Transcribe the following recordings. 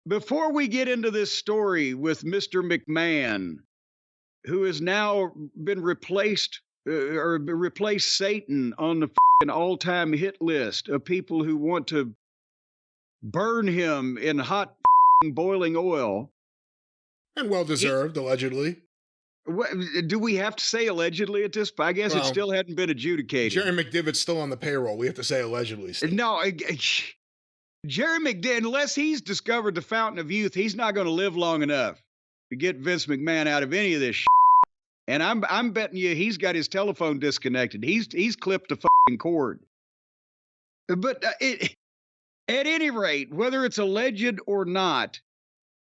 before we get into this story with Mr. McMahon, who has now been replaced or replaced Satan on the all-time hit list of people who want to burn him in hot boiling oil. And well-deserved, allegedly. What, do we have to say allegedly at this point? I guess it still hadn't been adjudicated. Jerry McDivitt's still on the payroll. We have to say allegedly still. No, Jerry McDivitt, unless he's discovered the fountain of youth, he's not going to live long enough to get Vince McMahon out of any of this shit. And I'm betting you he's got his telephone disconnected. He's clipped the fucking cord. But at any rate, whether it's alleged or not,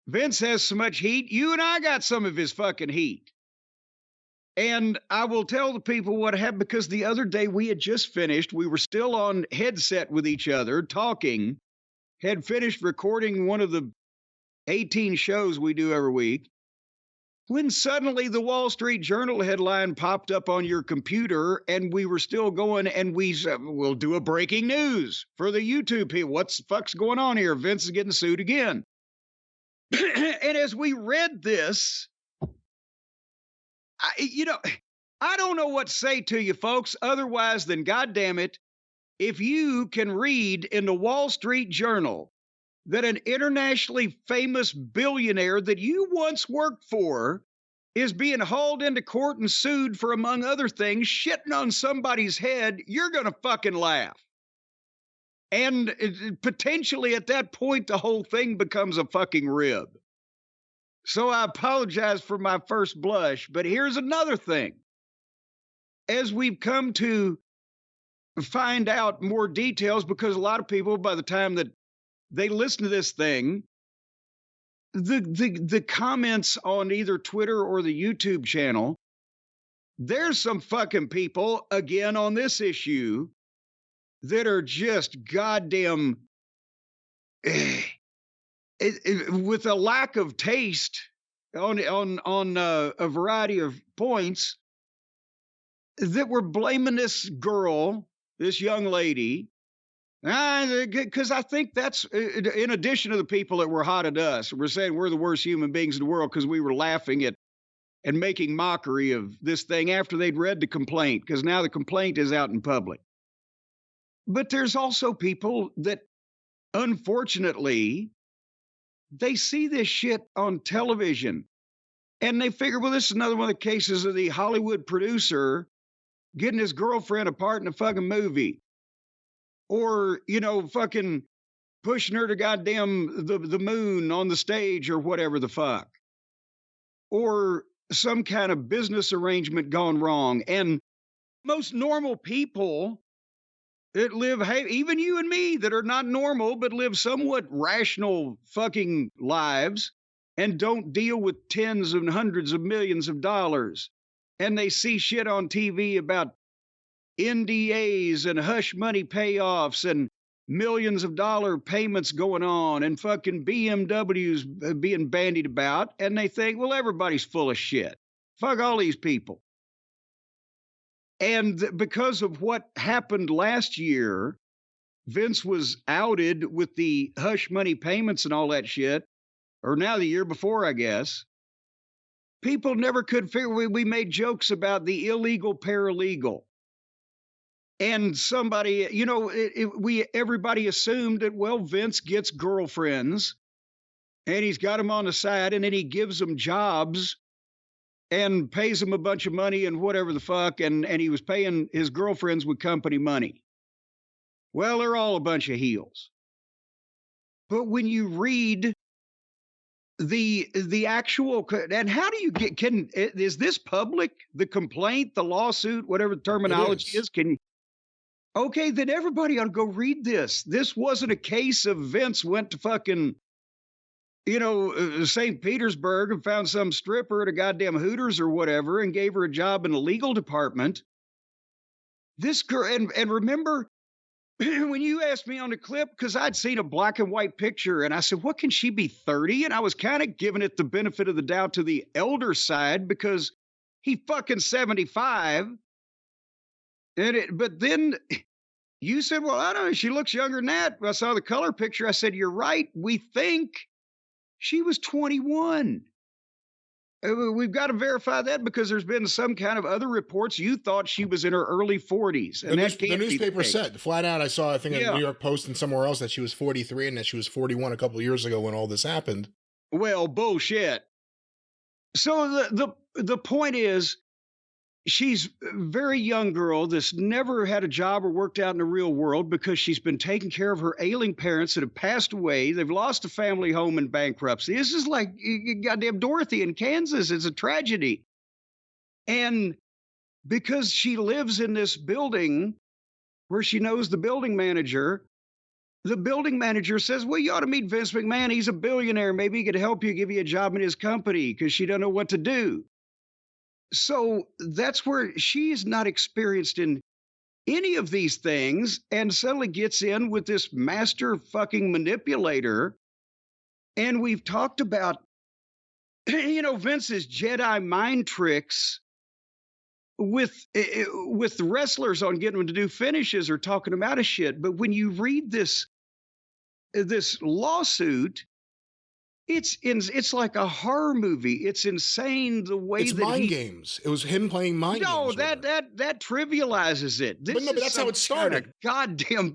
Vince has so much heat. You and I got some of his fucking heat. And I will tell the people what happened, because the other day we had just finished. We were still on headset with each other talking, had finished recording one of the 18 shows we do every week, when suddenly the Wall Street Journal headline popped up on your computer, and we were still going, and we said, we'll do a breaking news for the YouTube people. What's the fuck's going on here? Vince is getting sued again. And as we read this, I don't know what to say to you folks, otherwise than, goddamn it, if you can read in the Wall Street Journal that an internationally famous billionaire that you once worked for is being hauled into court and sued for, among other things, shitting on somebody's head, you're going to fucking laugh. And potentially at that point, the whole thing becomes a fucking rib. So I apologize for my first blush, but here's another thing. As we've come to find out more details, because a lot of people, by the time that they listen to this thing, the comments on either Twitter or the YouTube channel, there's some fucking people, again, on this issue that are just goddamn with a lack of taste on a variety of points, that were blaming this girl, this young lady, because I think that's, in addition to the people that were hot at us, we're saying we're the worst human beings in the world because we were laughing at and making mockery of this thing after they'd read the complaint, because now the complaint is out in public. But there's also people that, unfortunately, they see this shit on television and they figure, well, this is another one of the cases of the Hollywood producer getting his girlfriend apart in a fucking movie. Or, fucking pushing her to goddamn the moon on the stage or whatever the fuck. Or some kind of business arrangement gone wrong. And most normal people that live, even you and me that are not normal, but live somewhat rational fucking lives and don't deal with tens and hundreds of millions of dollars. And they see shit on TV about NDAs and hush money payoffs and millions of dollar payments going on and fucking BMWs being bandied about. And they think, well, everybody's full of shit. Fuck all these people. And because of what happened last year, Vince was outed with the hush money payments and all that shit, or now the year before, I guess. People never could figure, we made jokes about the illegal paralegal. And somebody, everybody assumed that, well, Vince gets girlfriends and he's got them on the side, and then he gives them jobs and pays them a bunch of money and whatever the fuck. And he was paying his girlfriends with company money. Well, they're all a bunch of heels. But when you read the actual, and how do you is this public? The complaint, the lawsuit, whatever the terminology is, okay, then everybody ought to go read this. This wasn't a case of Vince went to fucking, St. Petersburg and found some stripper at a goddamn Hooters or whatever and gave her a job in the legal department. This girl, and remember when you asked me on the clip, because I'd seen a black and white picture and I said, what can she be, 30? And I was kind of giving it the benefit of the doubt to the elder side because he fucking 75. But then you said, well, I don't know, she looks younger than that. I saw the color picture. I said, you're right. We think She was 21. We've got to verify that because there's been some kind of other reports. You thought she was in her early 40s. And the newspaper said flat out, I saw, I think, in the New York Post and somewhere else, that she was 43 and that she was 41 a couple of years ago when all this happened. Well, bullshit. So the point is, she's a very young girl that's never had a job or worked out in the real world because she's been taking care of her ailing parents that have passed away. They've lost a family home in bankruptcy. This is like goddamn Dorothy in Kansas. It's a tragedy. And because she lives in this building where she knows the building manager says, well, you ought to meet Vince McMahon. He's a billionaire. Maybe he could help you, give you a job in his company, because she doesn't know what to do. So that's where she's not experienced in any of these things and suddenly gets in with this master fucking manipulator. And we've talked about, Vince's Jedi mind tricks with the wrestlers on getting them to do finishes or talking them out of shit. But when you read this lawsuit, it's like a horror movie. It's insane the way it's mind games. It was him playing mind games. No, that trivializes it. But that's how it started. Goddamn,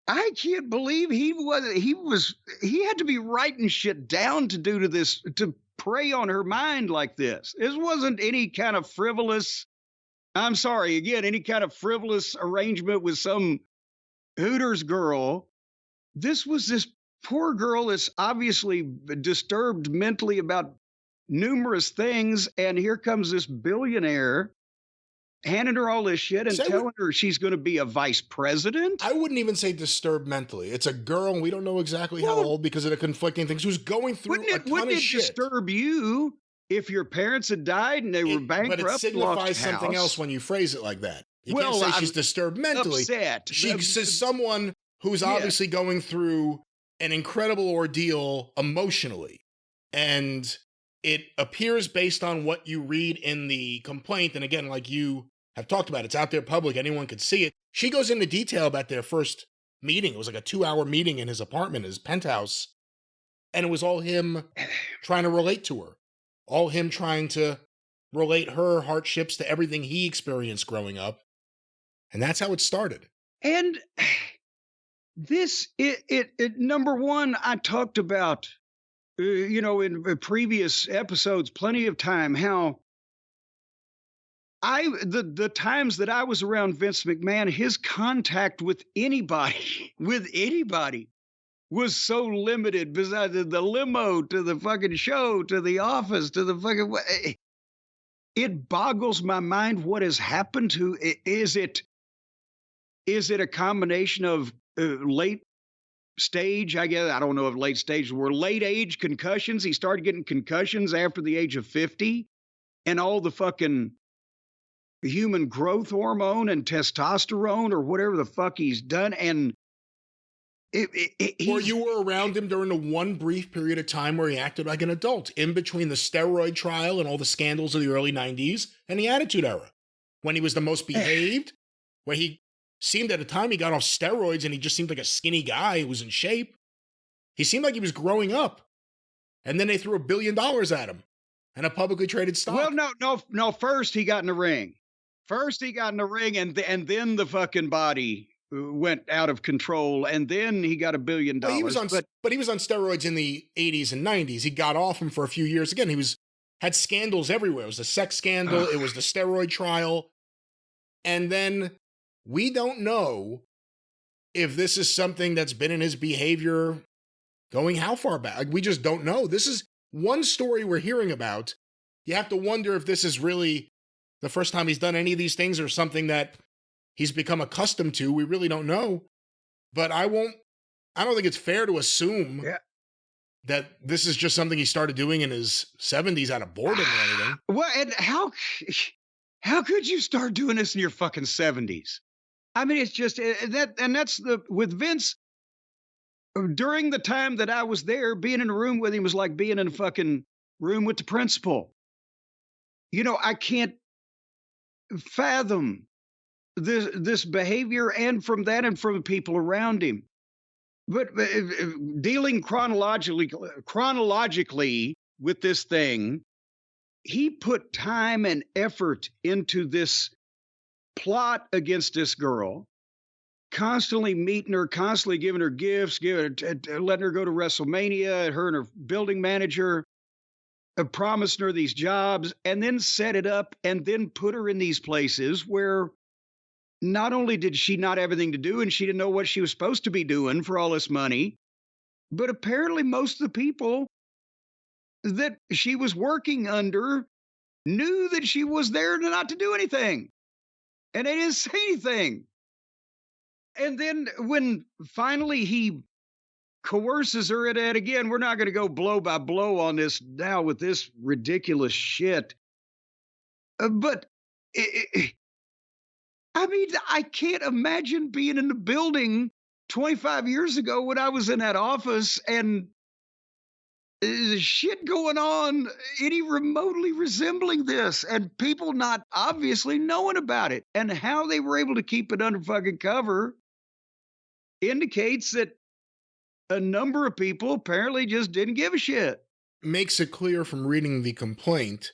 I can't believe he had to be writing shit down to prey on her mind like this. This wasn't any kind of frivolous. I'm sorry, again, any kind of frivolous arrangement with some Hooters girl. This was this poor girl that's obviously disturbed mentally about numerous things, and here comes this billionaire handing her all this shit and telling her she's going to be a vice president. I wouldn't even say disturbed mentally. It's a girl, and we don't know exactly how old because of the conflicting things. Who's going through a ton of shit. Wouldn't it disturb you if your parents had died and they were bankrupt? But it signifies something else when you phrase it like that. You can't say she's disturbed mentally. Upset. She says someone who's obviously going through an incredible ordeal emotionally. And it appears based on what you read in the complaint. And again, like you have talked about, it's out there public. Anyone could see it. She goes into detail about their first meeting. It was like a 2-hour meeting in his apartment, his penthouse. And it was all him trying to relate to her. All him trying to relate her hardships to everything he experienced growing up. And that's how it started. And this, number one, I talked about, in previous episodes, plenty of time, how the times that I was around Vince McMahon, his contact with anybody, was so limited. Besides the limo to the fucking show, to the office, to the fucking, it boggles my mind what has happened to, is it a combination of late stage, I guess, I don't know if late stage were late age concussions. He started getting concussions after the age of 50, and all the fucking human growth hormone and testosterone or whatever the fuck he's done. And or you were around him during the one brief period of time where he acted like an adult in between the steroid trial and all the scandals of the early 90s and the Attitude Era, when he was the most behaved, where he seemed at the time he got off steroids and he just seemed like a skinny guy who was in shape. He seemed like he was growing up. And then they threw $1 billion at him and a publicly traded stock. Well, no. First he got in the ring. And then the fucking body went out of control. And then he got $1 billion. Well, he was on steroids in the 80s and 90s. He got off them for a few years. Again, had scandals everywhere. It was the sex scandal. It was the steroid trial. And then we don't know if this is something that's been in his behavior going how far back. Like, we just don't know. This is one story we're hearing about. You have to wonder if this is really the first time he's done any of these things or something that he's become accustomed to. We really don't know. But I don't think it's fair to assume that this is just something he started doing in his 70s out of boredom or anything. Well, and how could you start doing this in your fucking 70s? I mean, it's just that's with Vince. During the time that I was there, being in a room with him was like being in a fucking room with the principal. I can't fathom this behavior, and from that and from the people around him. dealing chronologically with this thing, he put time and effort into this plot against this girl, constantly meeting her, constantly giving her gifts, letting her go to WrestleMania, her and her building manager, promising her these jobs, and then set it up and then put her in these places where not only did she not have anything to do and she didn't know what she was supposed to be doing for all this money, but apparently most of the people that she was working under knew that she was there not to do anything. And they didn't say anything. And then when finally he coerces her at it again, we're not going to go blow by blow on this now with this ridiculous shit. But I mean, I can't imagine being in the building 25 years ago when I was in that office and shit going on any remotely resembling this and people not obviously knowing about it, and how they were able to keep it under fucking cover indicates that a number of people apparently just didn't give a shit. Makes it clear from reading the complaint,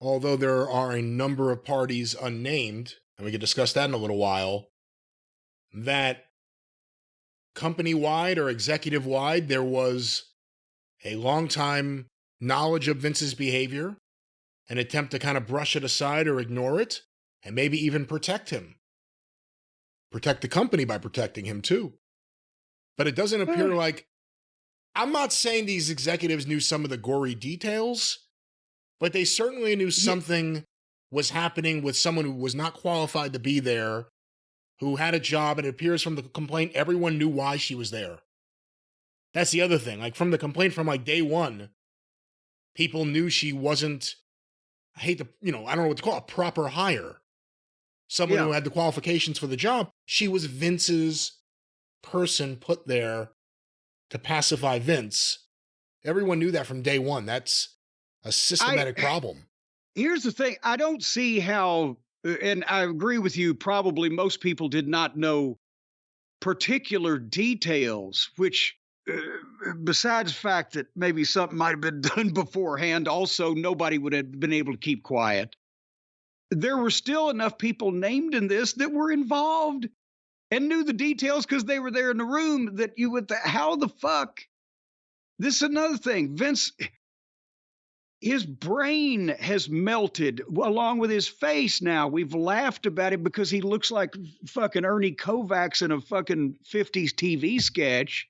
although there are a number of parties unnamed, and we can discuss that in a little while, that company-wide or executive-wide, there was a long-time knowledge of Vince's behavior, an attempt to kind of brush it aside or ignore it, and maybe even protect him. Protect the company by protecting him, too. But it doesn't appear like... I'm not saying these executives knew some of the gory details, but they certainly knew something was happening with someone who was not qualified to be there, who had a job, and it appears from the complaint, everyone knew why she was there. That's the other thing. Like, from the complaint from, like, day one, people knew she wasn't, I hate to, I don't know what to call it, a proper hire. Someone who had the qualifications for the job. She was Vince's person put there to pacify Vince. Everyone knew that from day one. That's a systematic problem. Here's the thing. I don't see how, and I agree with you, probably most people did not know particular details, which, besides the fact that maybe something might have been done beforehand, also nobody would have been able to keep quiet. There were still enough people named in this that were involved and knew the details because they were there in the room that you would, how the fuck? This is another thing. Vince, his brain has melted along with his face now. We've laughed about it because he looks like fucking Ernie Kovacs in a fucking 50s TV sketch.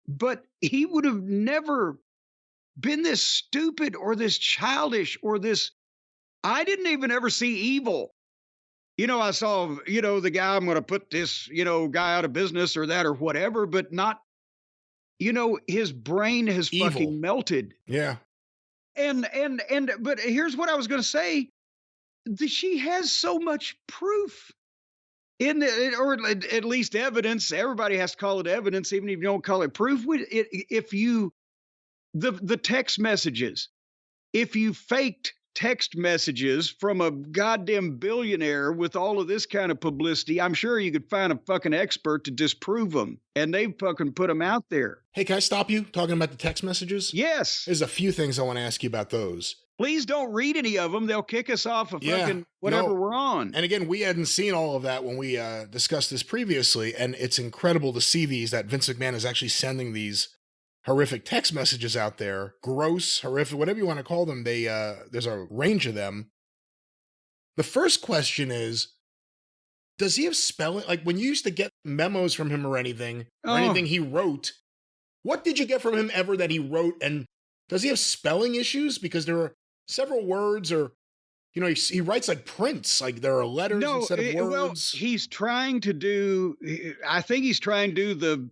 But he would have never been this stupid or this childish or this. I didn't even ever see evil. I saw, the guy, I'm going to put this, guy out of business or that or whatever, but not, his brain has fucking melted. Yeah. But here's what I was going to say. She has so much proof or at least evidence. Everybody has to call it evidence, even if you don't call it proof. The text messages, if you faked text messages from a goddamn billionaire with all of this kind of publicity, I'm sure you could find a fucking expert to disprove them. And they fucking put them out there. Hey, can I stop you talking about the text messages? Yes. There's a few things I want to ask you about those. Please don't read any of them. They'll kick us off of fucking whatever we're on. And again, we hadn't seen all of that when we discussed this previously. And it's incredible to see that Vince McMahon is actually sending these horrific text messages out there. Gross, horrific, whatever you want to call them. There's a range of them. The first question is, does he have spelling? Like, when you used to get memos from him or anything he wrote, what did you get from him ever that he wrote? And does he have spelling issues? Because there are several words, or, he writes like Prince, like there are letters instead of words. Well, he's trying to do, I think he's trying to do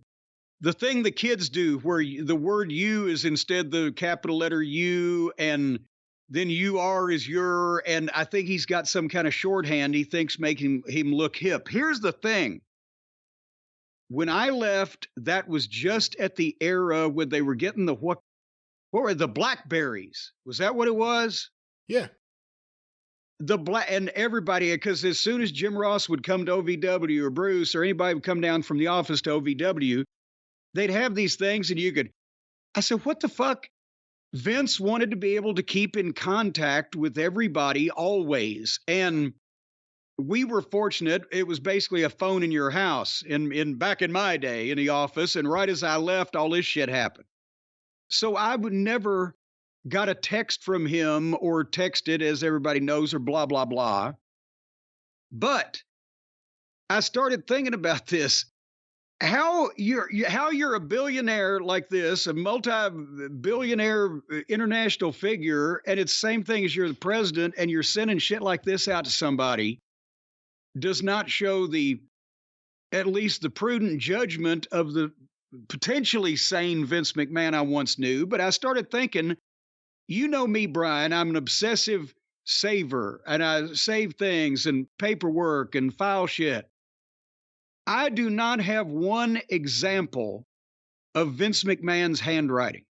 the thing the kids do, where the word you is instead the capital letter U, and then UR is your, and I think he's got some kind of shorthand he thinks making him look hip. Here's the thing. When I left, that was just at the era when they were getting what were the Blackberries? Was that what it was? Yeah. And everybody, because as soon as Jim Ross would come to OVW or Bruce or anybody would come down from the office to OVW, they'd have these things and I said, what the fuck? Vince wanted to be able to keep in contact with everybody always. And we were fortunate. It was basically a phone in your house in back in my day in the office. And right as I left, all this shit happened. So I would never got a text from him or texted, as everybody knows, or blah, blah, blah. But I started thinking about this. How you're a billionaire like this, a multi-billionaire international figure, and it's the same thing as you're the president, and you're sending shit like this out to somebody, does not show at least the prudent judgment of the potentially sane Vince McMahon I once knew. But I started thinking, you know me, Brian, I'm an obsessive saver, and I save things and paperwork and file shit. I do not have one example of Vince McMahon's handwriting,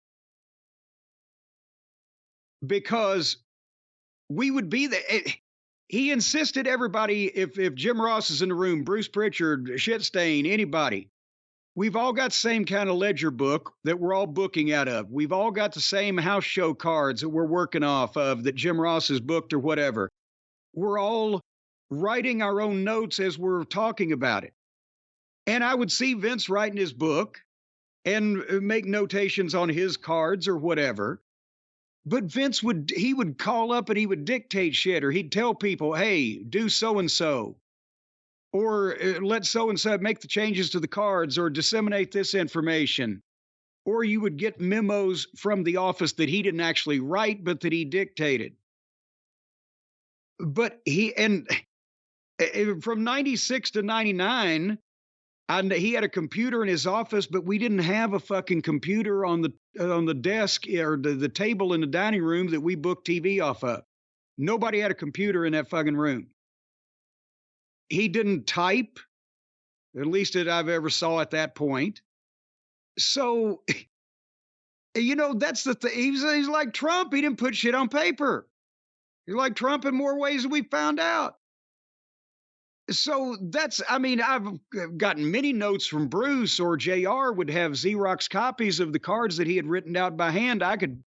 because we would be there. He insisted everybody, if Jim Ross is in the room, Bruce Prichard, Shitstain, anybody, we've all got the same kind of ledger book that we're all booking out of. We've all got the same house show cards that we're working off of that Jim Ross has booked or whatever. We're all writing our own notes as we're talking about it. And I would see Vince writing his book and make notations on his cards or whatever. But Vince would call up and he would dictate shit, or he'd tell people, hey, do so-and-so, or let so-and-so make the changes to the cards, or disseminate this information. Or you would get memos from the office that he didn't actually write, but that he dictated. But from 96 to 99, he had a computer in his office, but we didn't have a fucking computer on the desk or the table in the dining room that we booked TV off of. Nobody had a computer in that fucking room. He didn't type, at least that I've ever saw at that point. So, that's the thing. He's like Trump. He didn't put shit on paper. He's like Trump in more ways than we found out. So I've gotten many notes from Bruce, or JR would have Xerox copies of the cards that he had written out by hand. I could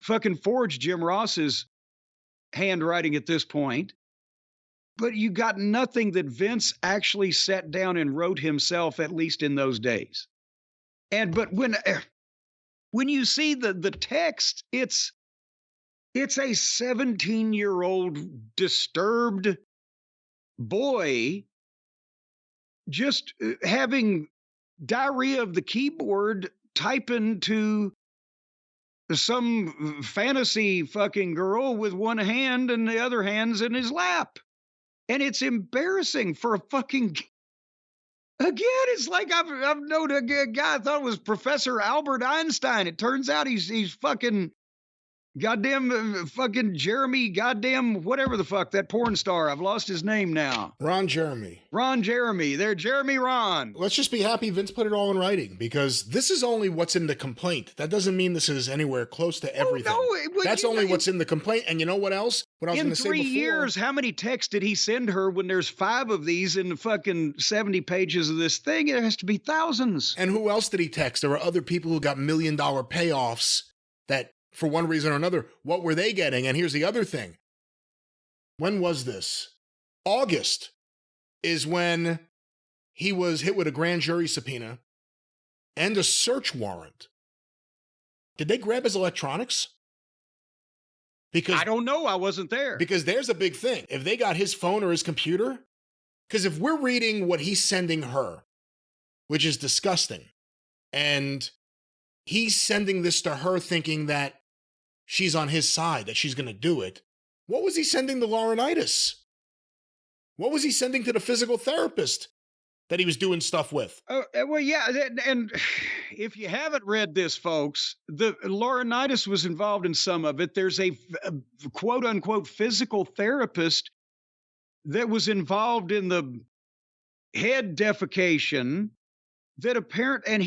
fucking forge Jim Ross's handwriting at this point. But you got nothing that Vince actually sat down and wrote himself, at least in those days. But when you see the text, it's a 17-year-old disturbed boy just having diarrhea of the keyboard, typing to some fantasy fucking girl with one hand and the other hand's in his lap. And it's embarrassing for a fucking... Again, it's like I've known a guy I thought it was Professor Albert Einstein. It turns out he's fucking... goddamn fucking Jeremy, goddamn whatever the fuck, that porn star. I've lost his name now. Ron Jeremy. They're Jeremy Ron. Let's just be happy Vince put it all in writing, because this is only what's in the complaint. That doesn't mean this is anywhere close to everything. Oh, no, that's only what's in the complaint. And you know what else? What I was going to say before. In 3 years, how many texts did he send her when there's 5 of these in the fucking 70 pages of this thing? It has to be thousands. And who else did he text? There were other people who got $1 million payoffs that, for one reason or another, what were they getting? And here's the other thing. When was this? August is when he was hit with a grand jury subpoena and a search warrant. Did they grab his electronics? Because I don't know. I wasn't there. Because there's a big thing. If they got his phone or his computer, because if we're reading what he's sending her, which is disgusting, and he's sending this to her thinking that she's on his side, that she's going to do it. What was he sending to Laurinaitis? What was he sending to the physical therapist that he was doing stuff with? Well, yeah. And if you haven't read this, folks, the Laurinaitis was involved in some of it. There's a quote unquote physical therapist that was involved in the head defecation that and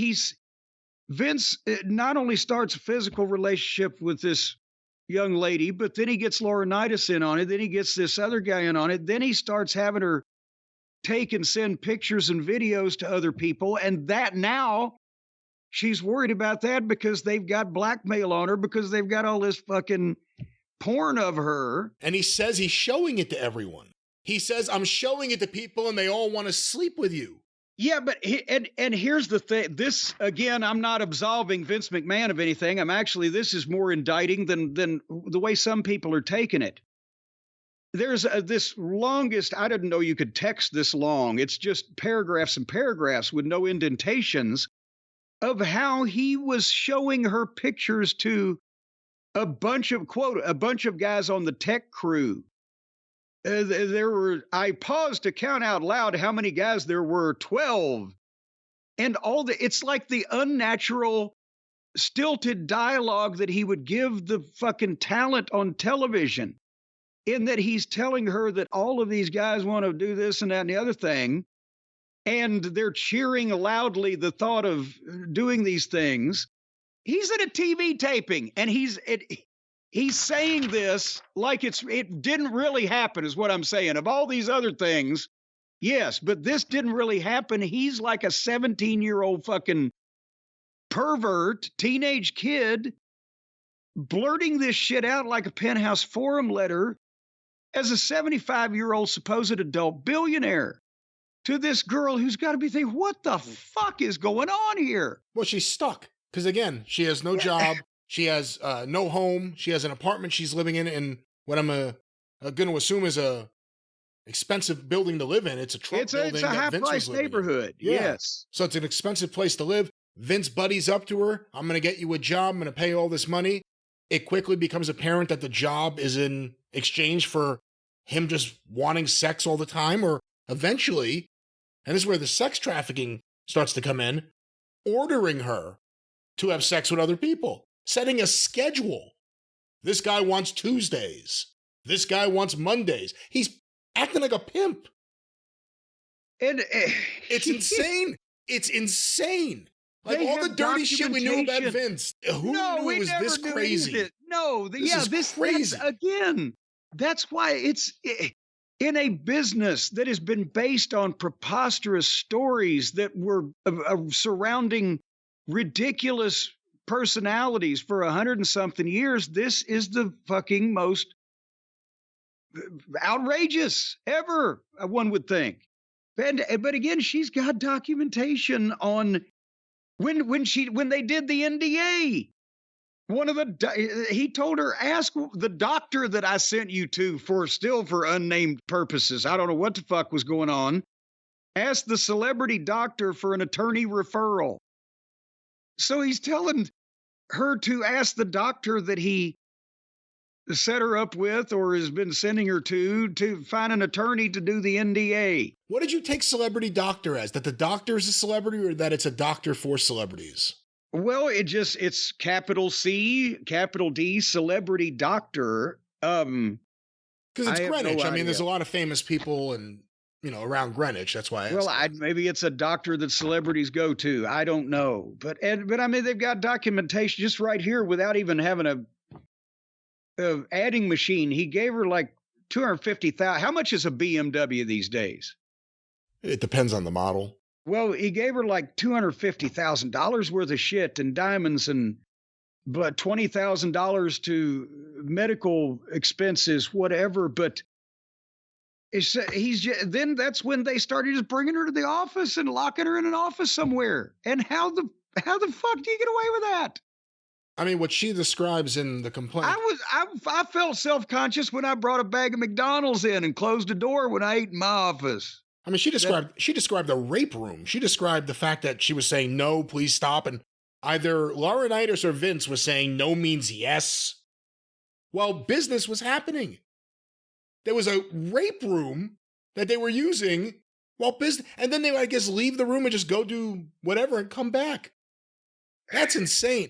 Vince not only starts a physical relationship with this young lady, but then he gets Laurinaitis in on it. Then he gets this other guy in on it. Then he starts having her take and send pictures and videos to other people. And that now she's worried about that because they've got blackmail on her because they've got all this fucking porn of her. And he says he's showing it to everyone. He says, I'm showing it to people and they all want to sleep with you. Yeah, but and here's the thing. This, again, I'm not absolving Vince McMahon of anything. This is more indicting than the way some people are taking it. There's this longest, I didn't know you could text this long. It's just paragraphs and paragraphs with no indentations of how he was showing her pictures to a bunch of, quote, a bunch of guys on the tech crew. I paused to count out loud how many guys there were, 12. And it's like the unnatural, stilted dialogue that he would give the fucking talent on television, in that he's telling her that all of these guys want to do this and that and the other thing. And they're cheering loudly the thought of doing these things. He's at a TV taping and he's saying this like it didn't really happen, is what I'm saying. Of all these other things, yes, but this didn't really happen. He's like a 17-year-old fucking pervert, teenage kid, blurting this shit out like a Penthouse Forum letter as a 75-year-old supposed adult billionaire to this girl who's got to be thinking, what the fuck is going on here? Well, she's stuck. Because again, she has no job. She has no home. She has an apartment she's living in what I'm going to assume is a expensive building to live in. It's a Trump building. It's a high-priced neighborhood. Yeah. Yes. So it's an expensive place to live. Vince buddies up to her. I'm going to get you a job. I'm going to pay you all this money. It quickly becomes apparent that the job is in exchange for him just wanting sex all the time, or eventually, and this is where the sex trafficking starts to come in, ordering her to have sex with other people. Setting a schedule. This guy wants Tuesdays. This guy wants Mondays. He's acting like a pimp. And it's insane. It's insane. Like all the dirty shit we knew about Vince. Who knew it was this crazy? This is crazy. Again, that's why it's in a business that has been based on preposterous stories that were surrounding ridiculous personalities for 100 and something years. This is the fucking most outrageous ever, one would think. But again, she's got documentation on when they did the NDA. He told her, ask the doctor that I sent you to for unnamed purposes. I don't know what the fuck was going on. Ask the celebrity doctor for an attorney referral. So he's telling her to ask the doctor that he set her up with or has been sending her to find an attorney to do the NDA. What did you take celebrity doctor as? That the doctor is a celebrity, or that it's a doctor for celebrities? Well, it's capital C, capital D, celebrity doctor. Because it's Greenwich. No, there's a lot of famous people and around Greenwich. That's why I asked. Well, maybe it's a doctor that celebrities go to. I don't know. But they've got documentation just right here without even having a adding machine. He gave her like $250,000. How much is a BMW these days? It depends on the model. Well, he gave her like $250,000 worth of shit and diamonds and $20,000 to medical expenses, whatever. But then that's when they started just bringing her to the office and locking her in an office somewhere. And how the fuck do you get away with that? What she describes in the complaint. I felt self-conscious when I brought a bag of McDonald's in and closed the door when I ate in my office. She described the rape room. She described the fact that she was saying, no, please stop. And either Laurinaitis or Vince was saying no means yes, while business was happening. There was a rape room that they were using while business, and then they would, I guess, leave the room and just go do whatever and come back. That's insane.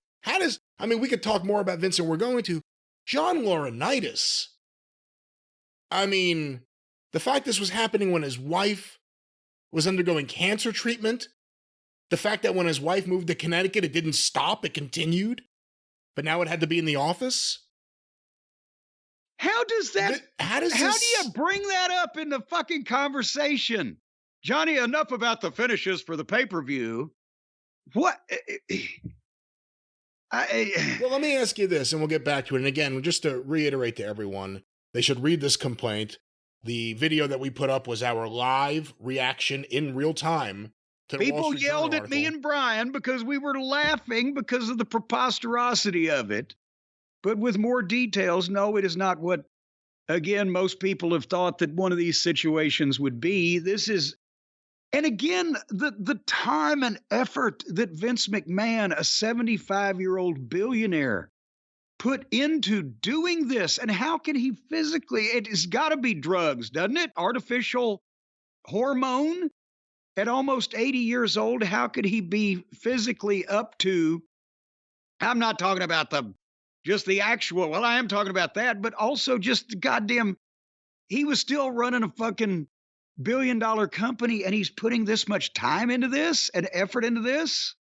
We could talk more about Vince, and we're going to. John Laurinaitis. The fact this was happening when his wife was undergoing cancer treatment, the fact that when his wife moved to Connecticut, it didn't stop, it continued, but now it had to be in the office. How do you bring that up in the fucking conversation? Johnny, enough about the finishes for the pay-per-view. What? Well, let me ask you this, and we'll get back to it. And again, just to reiterate to everyone, they should read this complaint. The video that we put up was our live reaction in real time to the Wall People Street yelled Journal at me article. and Brian because we were laughing because of the preposterosity of it. But with more details, no, it is not what, again, most people have thought that one of these situations would be. This is, and again, the time and effort that Vince McMahon, a 75-year-old billionaire, put into doing this. And how can he physically, it has got to be drugs, doesn't it? Artificial hormone at almost 80 years old. How could he be physically up to, I'm not talking about just the actual, well, I am talking about that, but also just the goddamn, he was still running a fucking billion-dollar company and he's putting this much time into this and effort into this.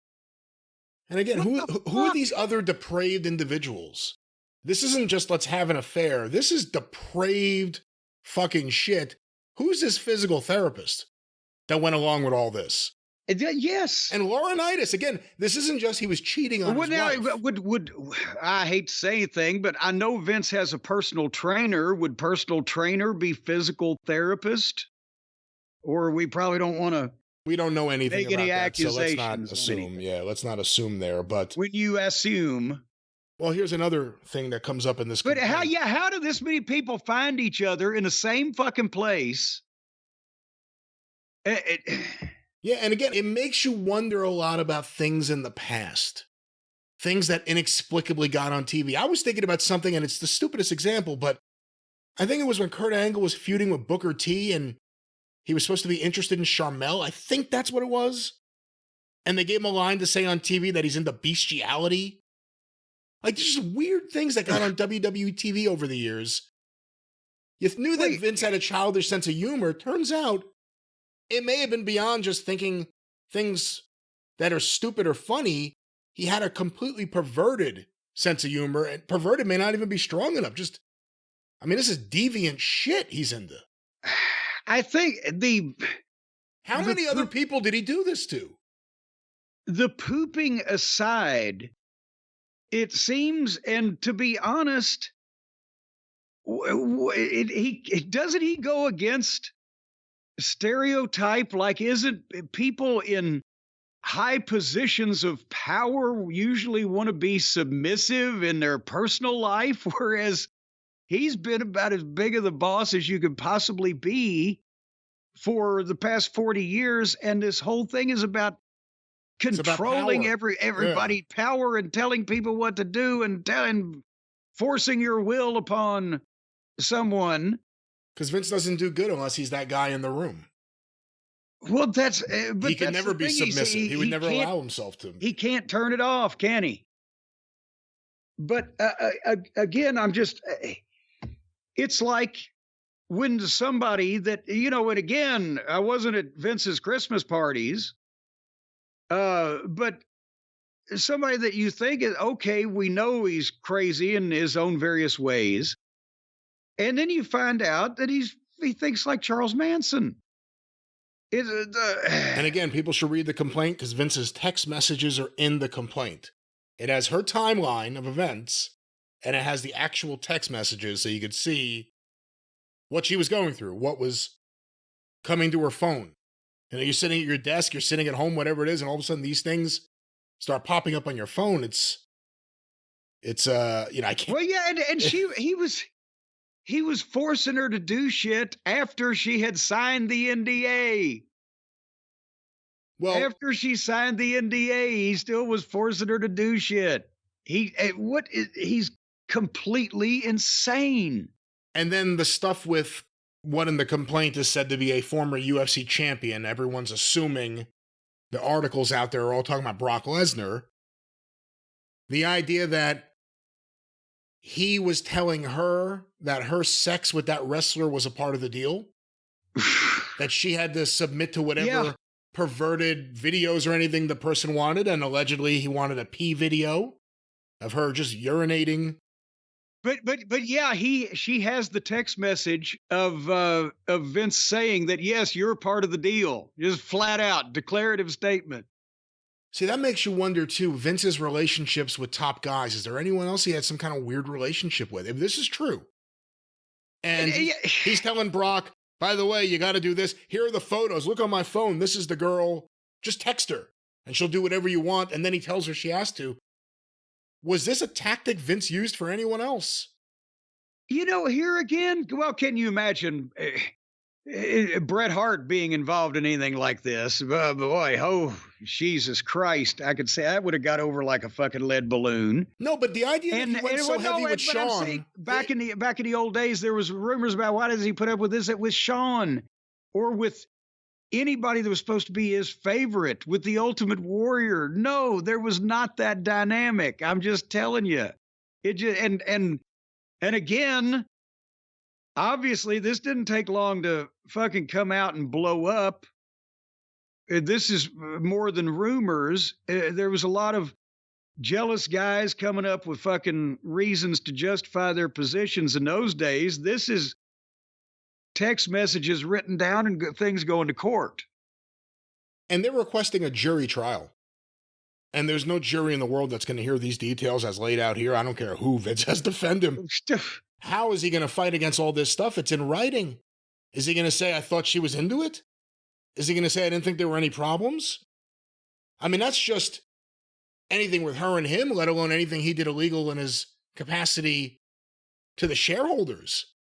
And again, who are these other depraved individuals? This isn't just let's have an affair. This is depraved fucking shit. Who's this physical therapist that went along with all this? Yes. And Laurinaitis, again, this isn't just he was cheating on his wife. Would I hate to say anything, but I know Vince has a personal trainer. Would personal trainer be physical therapist? Or we probably don't want to. We don't know anything make about any that, accusations. so let's not assume. Yeah, let's not assume there. But when you assume, well, here's another thing that comes up in this. But how do this many people find each other in the same fucking place? Yeah, and again, it makes you wonder a lot about things in the past. Things that inexplicably got on TV. I was thinking about something, and it's the stupidest example, but I think it was when Kurt Angle was feuding with Booker T, and he was supposed to be interested in Charmel. I think that's what it was. And they gave him a line to say on TV that he's into bestiality. Like, there's just weird things that got on WWE TV over the years. You knew that Vince had a childish sense of humor. Turns out, it may have been beyond just thinking things that are stupid or funny. He had a completely perverted sense of humor, and perverted may not even be strong enough. This is deviant shit he's into. I think How many other people did he do this to? The pooping aside, it seems, and to be honest, doesn't he go against stereotype? Like, isn't people in high positions of power usually want to be submissive in their personal life, whereas he's been about as big of the boss as you could possibly be for the past 40 years, and this whole thing is about controlling everybody, power, and telling people what to do, and forcing your will upon someone. Because Vince doesn't do good unless he's that guy in the room. Well, but he can never be submissive. He would never allow himself to. He can't turn it off, can he? But again, it's like when somebody that, and again, I wasn't at Vince's Christmas parties, but somebody that you think is, okay, we know he's crazy in his own various ways. And then you find out that he thinks like Charles Manson. And again, people should read the complaint because Vince's text messages are in the complaint. It has her timeline of events, and it has the actual text messages so you could see what she was going through, what was coming to her phone. You're sitting at your desk, you're sitting at home, whatever it is, and all of a sudden these things start popping up on your phone. It's I can't. Well, yeah, and he was forcing her to do shit after she had signed the NDA. Well, after she signed the NDA, he still was forcing her to do shit. He's completely insane. And then the stuff with what in the complaint is said to be a former UFC champion. Everyone's assuming the articles out there are all talking about Brock Lesnar. The idea that he was telling her that her sex with that wrestler was a part of the deal, that she had to submit to whatever perverted videos or anything the person wanted, and allegedly he wanted a pee video of her just urinating. But yeah, she has the text message of Vince saying that yes, you're part of the deal, just flat out declarative statement. See, that makes you wonder too, Vince's relationships with top guys. Is there anyone else he had some kind of weird relationship with? If this is true. And he's telling Brock, by the way, you got to do this. Here are the photos. Look on my phone. This is the girl. Just text her and she'll do whatever you want. And then he tells her she has to. Was this a tactic Vince used for anyone else? You know, here again, well, can you imagine Bret Hart being involved in anything like this? Boy, oh, Jesus Christ. I could say that would have got over like a fucking lead balloon. No, but the idea that he went so heavy with Shawn. Saying, back in the old days, there was rumors about why does he put up with this with Shawn or with anybody that was supposed to be his favorite, with the Ultimate Warrior. No, there was not that dynamic. I'm just telling you. It just and again, obviously, this didn't take long to fucking come out and blow up. This is more than rumors. There was a lot of jealous guys coming up with fucking reasons to justify their positions in those days. This is text messages written down and things going to court. And they're requesting a jury trial. And there's no jury in the world that's going to hear these details as laid out here. I don't care who Vince has defend him. How is he going to fight against all this stuff? It's in writing. Is he going to say, I thought she was into it? Is he going to say, I didn't think there were any problems? I mean, that's just anything with her and him, let alone anything he did illegal in his capacity to the shareholders,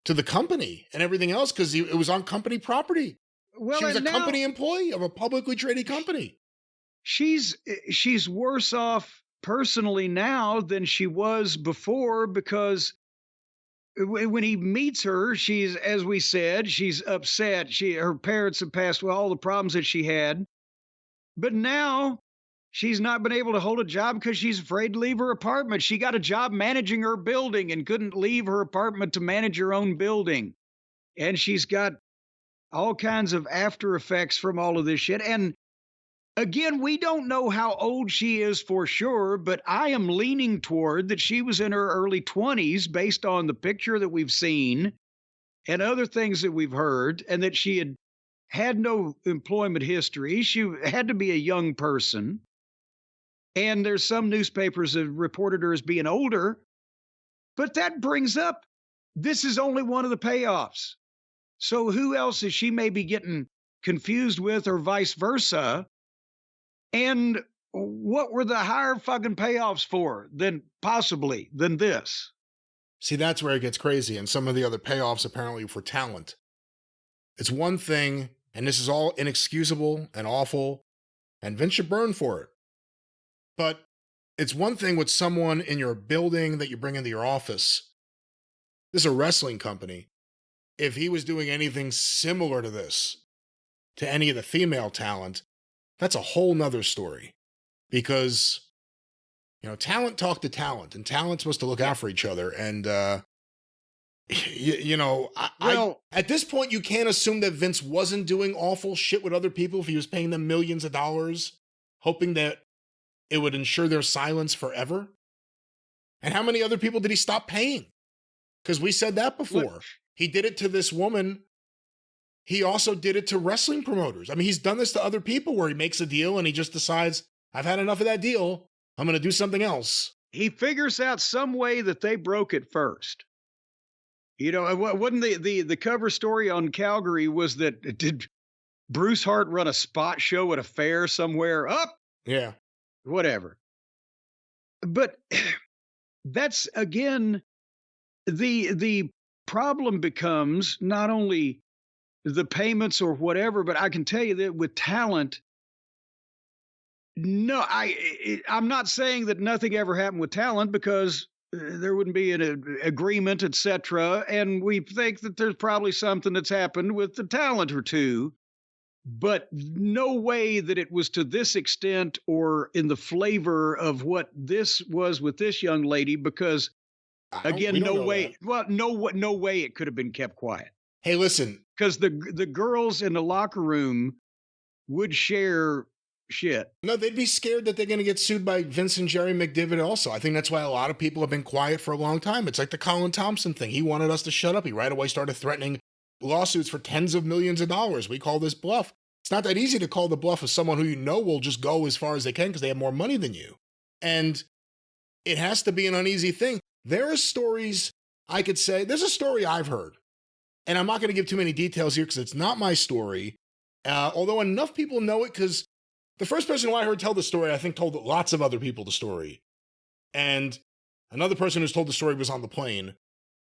to the company and everything else, because it was on company property. Well, she was a company employee of a publicly traded company. She's worse off personally now than she was before, because when he meets her, she's, as we said, she's upset. Her parents have passed away, all the problems that she had. But now she's not been able to hold a job because she's afraid to leave her apartment. She got a job managing her building and couldn't leave her apartment to manage her own building. And she's got all kinds of after effects from all of this shit. And again, we don't know how old she is for sure, but I am leaning toward that she was in her early 20s based on the picture that we've seen and other things that we've heard, and that she had no employment history. She had to be a young person. And there's some newspapers that reported her as being older. But that brings up, this is only one of the payoffs. So who else is she maybe getting confused with, or vice versa? And what were the higher fucking payoffs for than this? See, that's where it gets crazy. And some of the other payoffs apparently for talent. It's one thing, and this is all inexcusable and awful, and Vince should burn for it. But it's one thing with someone in your building that you bring into your office. This is a wrestling company. If he was doing anything similar to this, to any of the female talent, that's a whole nother story. Because, you know, talent talk to talent, and talent's supposed to look out for each other. And, at this point, you can't assume that Vince wasn't doing awful shit with other people if he was paying them millions of dollars, hoping that it would ensure their silence forever. And how many other people did he stop paying? Because we said that before. Look, he did it to this woman. He also did it to wrestling promoters. I mean, he's done this to other people where he makes a deal and he just decides, I've had enough of that deal. I'm going to do something else. He figures out some way that they broke it first. You know, wasn't the cover story on Calgary was that, did Bruce Hart run a spot show at a fair somewhere? Yeah. Whatever. But that's, again, the problem becomes not only the payments or whatever, but I can tell you that with talent, no, I'm not saying that nothing ever happened with talent, because there wouldn't be an agreement, etc. And we think that there's probably something that's happened with the talent or two, but no way that it was to this extent or in the flavor of what this was with this young lady, because again, no way. Well, no way it could have been kept quiet. Hey, listen, because the girls in the locker room would share shit. No, they'd be scared that they're going to get sued by Vince and Jerry McDivitt also. I think that's why a lot of people have been quiet for a long time. It's like the Colin Thompson thing. He wanted us to shut up. He right away started threatening lawsuits for tens of millions of dollars. We call this bluff. It's not that easy to call the bluff of someone who you know will just go as far as they can because they have more money than you. And it has to be an uneasy thing. There are stories I could say, there's a story I've heard, and I'm not going to give too many details here because it's not my story, although enough people know it because the first person who I heard tell the story, I think told lots of other people the story. And another person who's told the story was on the plane.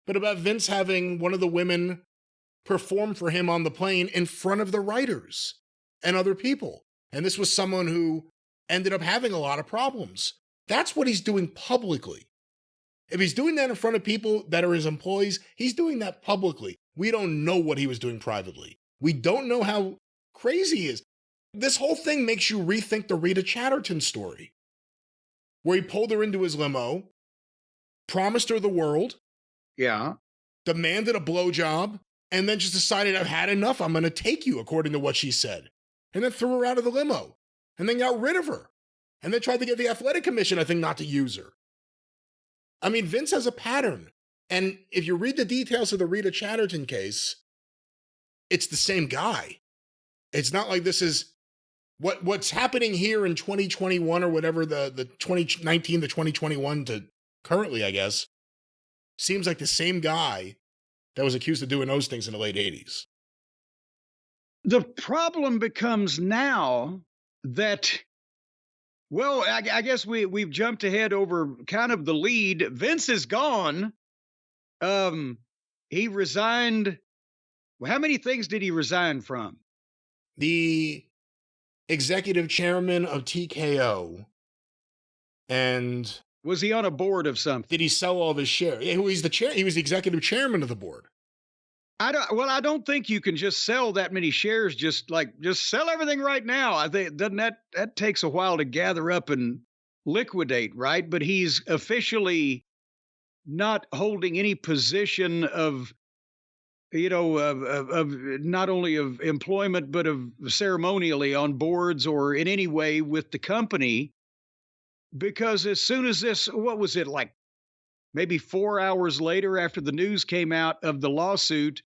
But about Vince having one of the women perform for him on the plane in front of the writers and other people. And this was someone who ended up having a lot of problems. That's what he's doing publicly. If he's doing that in front of people that are his employees, he's doing that publicly. We don't know what he was doing privately. We don't know how crazy he is. This whole thing makes you rethink the Rita Chatterton story, where he pulled her into his limo, promised her the world, demanded a blowjob, and then just decided, I've had enough, I'm going to take you, according to what she said. And then threw her out of the limo, and then got rid of her. And then tried to get the athletic commission, I think, not to use her. I mean, Vince has a pattern. And if you read the details of the Rita Chatterton case, it's the same guy. It's not like this is what's happening here in 2021 or whatever, the 2019 to 2021 to currently, I guess, seems like the same guy that was accused of doing those things in the late 80s. The problem becomes now that, well, I guess we've jumped ahead over kind of the lead. Vince is gone. He resigned. Well, how many things did he resign from? The executive chairman of TKO. And was he on a board of something? Did he sell all of his shares? Yeah, he's the chair. He was the executive chairman of the board. I don't think you can just sell that many shares. Just sell everything right now. I think that takes a while to gather up and liquidate, right? But he's officially not holding any position of, of not only of employment, but of ceremonially on boards or in any way with the company. Because as soon as this, what was it, like maybe 4 hours later after the news came out of the lawsuit,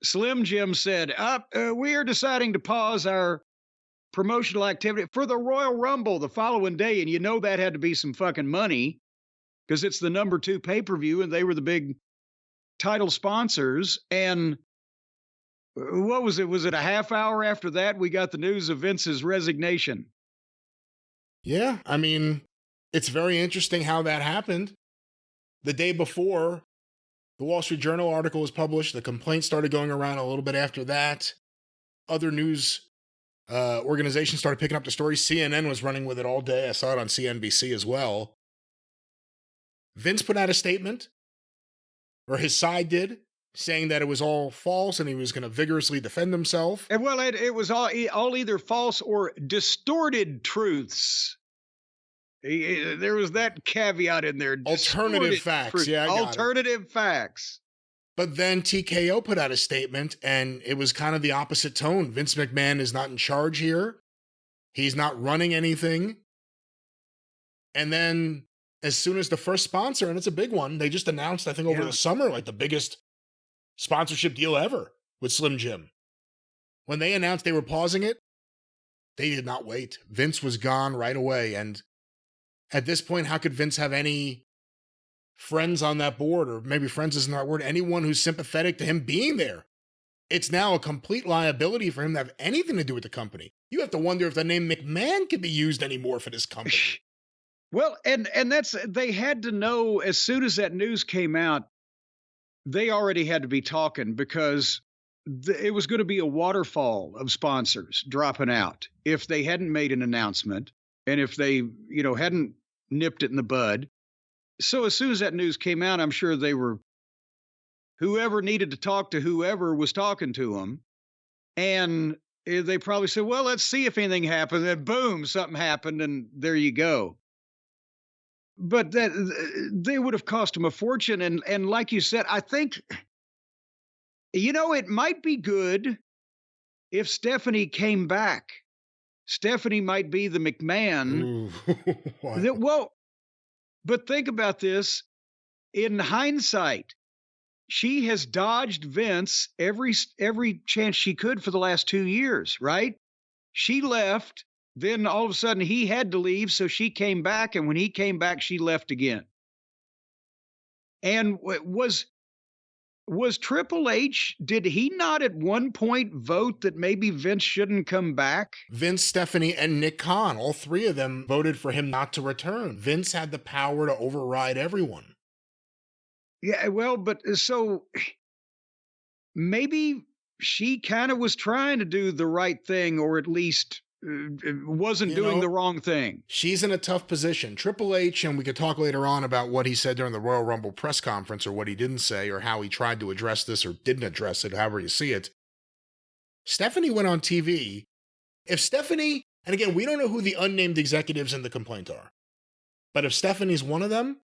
Slim Jim said, we are deciding to pause our promotional activity for the Royal Rumble the following day. And that had to be some fucking money because it's the number 2 pay-per-view and they were the big title sponsors. And what was it? Was it a half hour after that we got the news of Vince's resignation? Yeah, I mean, it's very interesting how that happened. The day before, the Wall Street Journal article was published. The complaint started going around a little bit after that. Other news organizations started picking up the story. CNN was running with it all day. I saw it on CNBC as well. Vince put out a statement, or his side did, saying that it was all false and he was going to vigorously defend himself. And well, it was all either false or distorted truths. There was that caveat in there. Alternative facts. Truth. Yeah, alternative facts. But then TKO put out a statement and it was kind of the opposite tone. Vince McMahon is not in charge here. He's not running anything. And then as soon as the first sponsor, and it's a big one, they just announced, I think over the summer, like the biggest sponsorship deal ever with Slim Jim. When they announced they were pausing it, they did not wait. Vince was gone right away. And at this point, how could Vince have any friends on that board, or maybe friends isn't the right word, anyone who's sympathetic to him being there? It's now a complete liability for him to have anything to do with the company. You have to wonder if the name McMahon could be used anymore for this company. Well, and they had to know as soon as that news came out, they already had to be talking because it was going to be a waterfall of sponsors dropping out if they hadn't made an announcement and if they, hadn't nipped it in the bud. So as soon as that news came out, I'm sure whoever needed to talk to whoever was talking to them. And they probably said, well, let's see if anything happened. And boom, something happened. And there you go. But they would have cost him a fortune. And like you said, I think, it might be good if Stephanie came back. Stephanie might be the McMahon. Well, but think about this. In hindsight, she has dodged Vince every chance she could for the last 2 years, right? She left. Then all of a sudden he had to leave, so she came back, and when he came back, she left again. And was Triple H, did he not at one point vote that maybe Vince shouldn't come back? Vince, Stephanie, and Nick Khan, all three of them voted for him not to return. Vince had the power to override everyone. Yeah, well, but so maybe she kind of was trying to do the right thing, or at least wasn't doing the wrong thing. She's in a tough position. Triple H, and we could talk later on about what he said during the Royal Rumble press conference, or what he didn't say, or how he tried to address this or didn't address it, however you see it. Stephanie went on TV. If Stephanie, and again, we don't know who the unnamed executives in the complaint are, but if Stephanie's one of them,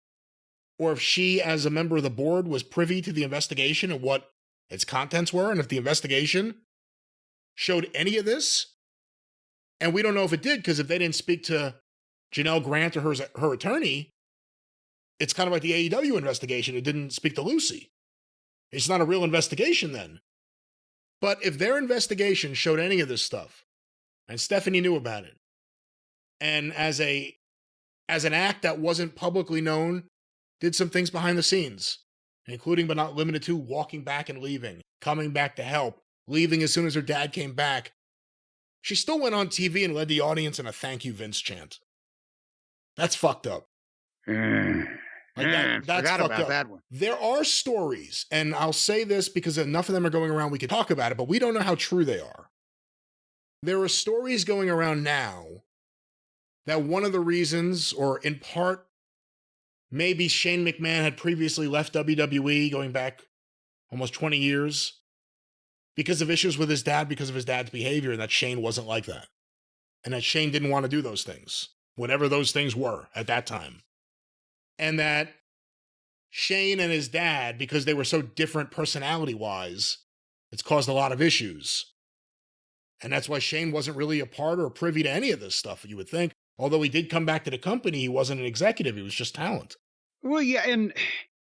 or if she, as a member of the board, was privy to the investigation and what its contents were, and if the investigation showed any of this, and we don't know if it did, because if they didn't speak to Janelle Grant or her attorney, it's kind of like the AEW investigation. It didn't speak to Lucy. It's not a real investigation then. But if their investigation showed any of this stuff, and Stephanie knew about it, and as an act that wasn't publicly known, did some things behind the scenes, including but not limited to walking back and leaving, coming back to help, leaving as soon as her dad came back, she still went on TV and led the audience in a thank you, Vince chant. That's fucked up. That's forgot fucked about up. that one. There are stories, and I'll say this because enough of them are going around, we could talk about it, but we don't know how true they are. There are stories going around now that one of the reasons, or in part, maybe Shane McMahon had previously left WWE going back almost 20 years because of issues with his dad, because of his dad's behavior, and that Shane wasn't like that. And that Shane didn't want to do those things, whatever those things were at that time. And that Shane and his dad, because they were so different personality-wise, it's caused a lot of issues. And that's why Shane wasn't really a part or privy to any of this stuff, you would think. Although he did come back to the company, he wasn't an executive, he was just talent. Well, yeah, and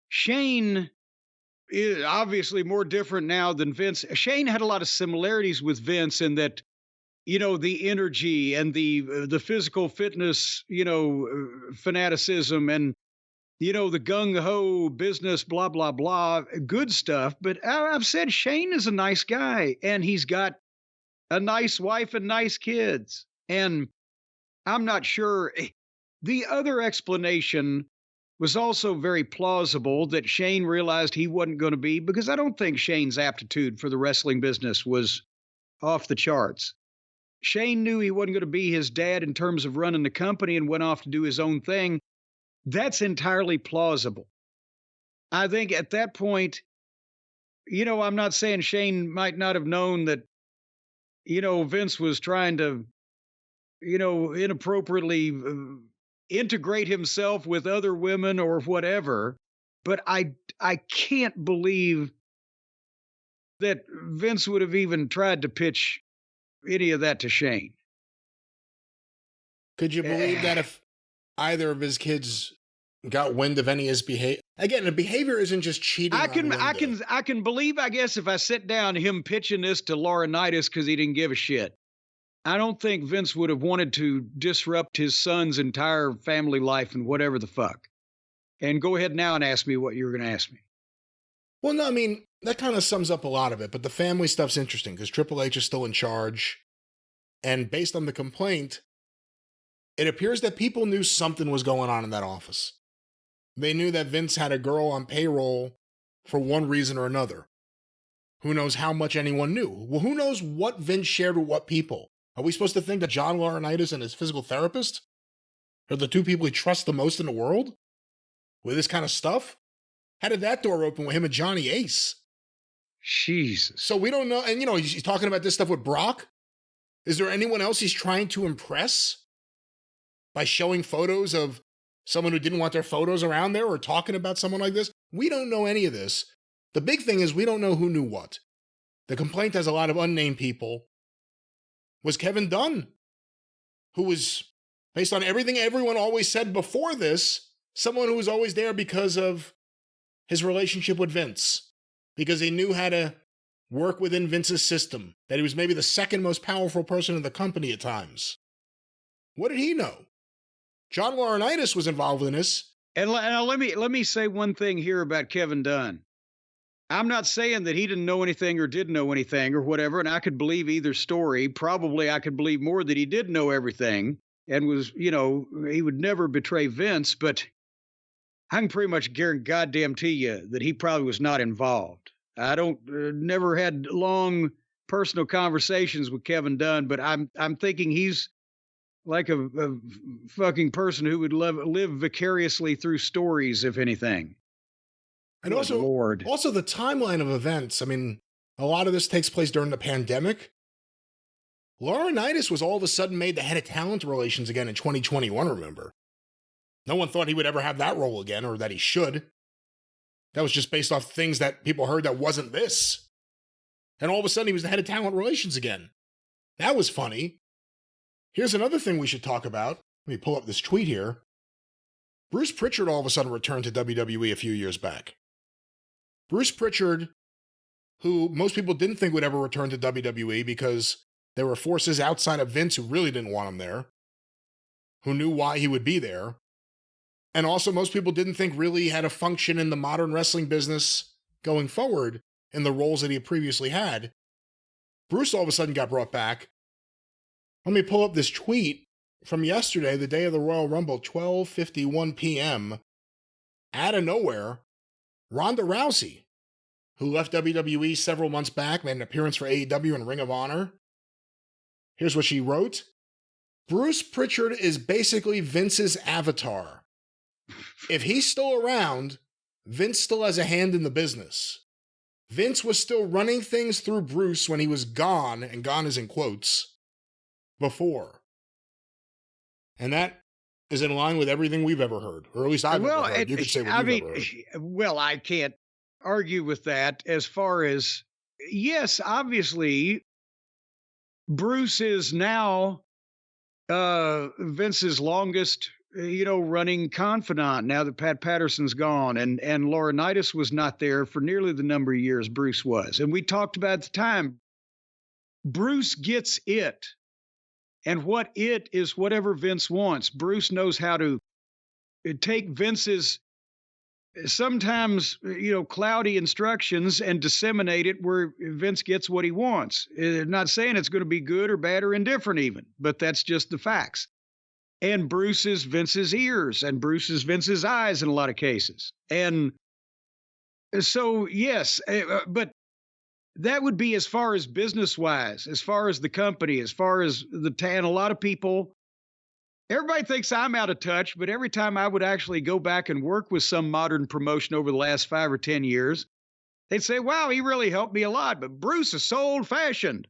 Shane is obviously more different now than Vince. Shane had a lot of similarities with Vince in that, the energy and the physical fitness, fanaticism and, the gung-ho business, blah, blah, blah, good stuff. But I've said Shane is a nice guy, and he's got a nice wife and nice kids. And I'm not sure. The other explanation was also very plausible, that Shane realized he wasn't going to be, because I don't think Shane's aptitude for the wrestling business was off the charts. Shane knew he wasn't going to be his dad in terms of running the company and went off to do his own thing. That's entirely plausible. I think at that point, I'm not saying Shane might not have known that, Vince was trying to, inappropriately integrate himself with other women or whatever, but I can't believe that Vince would have even tried to pitch any of that to Shane. Could you believe that if either of his kids got wind of any of his behavior? Again, the behavior isn't just cheating. I can believe, I guess, if I sit down him pitching this to Laurinaitis because he didn't give a shit. I don't think Vince would have wanted to disrupt his son's entire family life and whatever the fuck. And go ahead now and ask me what you were going to ask me. Well, no, I mean, that kind of sums up a lot of it, but the family stuff's interesting because Triple H is still in charge. And based on the complaint, it appears that people knew something was going on in that office. They knew that Vince had a girl on payroll for one reason or another. Who knows how much anyone knew? Well, who knows what Vince shared with what people? Are we supposed to think that John Laurinaitis and his physical therapist are the two people he trusts the most in the world with this kind of stuff? How did that door open with him and Johnny Ace? Jesus. So we don't know. And, he's talking about this stuff with Brock. Is there anyone else he's trying to impress by showing photos of someone who didn't want their photos around there or talking about someone like this? We don't know any of this. The big thing is we don't know who knew what. The complaint has a lot of unnamed people. Was Kevin Dunn, who was, based on everything everyone always said before this, someone who was always there because of his relationship with Vince, because he knew how to work within Vince's system, that he was maybe the second most powerful person in the company at times. What did he know? John Laurinaitis was involved in this. And let me say one thing here about Kevin Dunn. I'm not saying that he didn't know anything or didn't know anything or whatever, and I could believe either story. Probably I could believe more that he did know everything and was, he would never betray Vince, but I can pretty much guarantee you that he probably was not involved. I don't never had long personal conversations with Kevin Dunn, but I'm thinking he's like a fucking person who would live vicariously through stories, if anything. And also the timeline of events. I mean, a lot of this takes place during the pandemic. Laurinaitis was all of a sudden made the head of talent relations again in 2021, remember? No one thought he would ever have that role again, or that he should. That was just based off things that people heard that wasn't this. And all of a sudden he was the head of talent relations again. That was funny. Here's another thing we should talk about. Let me pull up this tweet here. Bruce Prichard all of a sudden returned to WWE a few years back. Bruce Prichard, who most people didn't think would ever return to WWE because there were forces outside of Vince who really didn't want him there, who knew why he would be there. And also most people didn't think really had a function in the modern wrestling business going forward in the roles that he had previously had. Bruce all of a sudden got brought back. Let me pull up this tweet from yesterday, the day of the Royal Rumble, 12:51 p.m. Out of nowhere, Ronda Rousey, who left WWE several months back, made an appearance for AEW and Ring of Honor. Here's what she wrote. Bruce Prichard is basically Vince's avatar. If he's still around, Vince still has a hand in the business. Vince was still running things through Bruce when he was gone, and gone is in quotes, before. And that is in line with everything we've ever heard, or at least I've ever heard. You could say what you've ever heard. Well, I can't argue with that as far as, yes, obviously, Bruce is now Vince's longest, running confidant now that Pat Patterson's gone, and Laurinaitis was not there for nearly the number of years Bruce was. And we talked about at the time, Bruce gets it. And what it is whatever Vince wants. Bruce knows how to take Vince's sometimes, cloudy instructions and disseminate it where Vince gets what he wants. Not saying it's going to be good or bad or indifferent even, but that's just the facts. And Bruce is Vince's ears, and Bruce is Vince's eyes in a lot of cases. And so, yes, but that would be as far as business-wise, as far as the company, as far as and a lot of people, everybody thinks I'm out of touch, but every time I would actually go back and work with some modern promotion over the last 5 or 10 years, they'd say, wow, he really helped me a lot, but Bruce is so old-fashioned.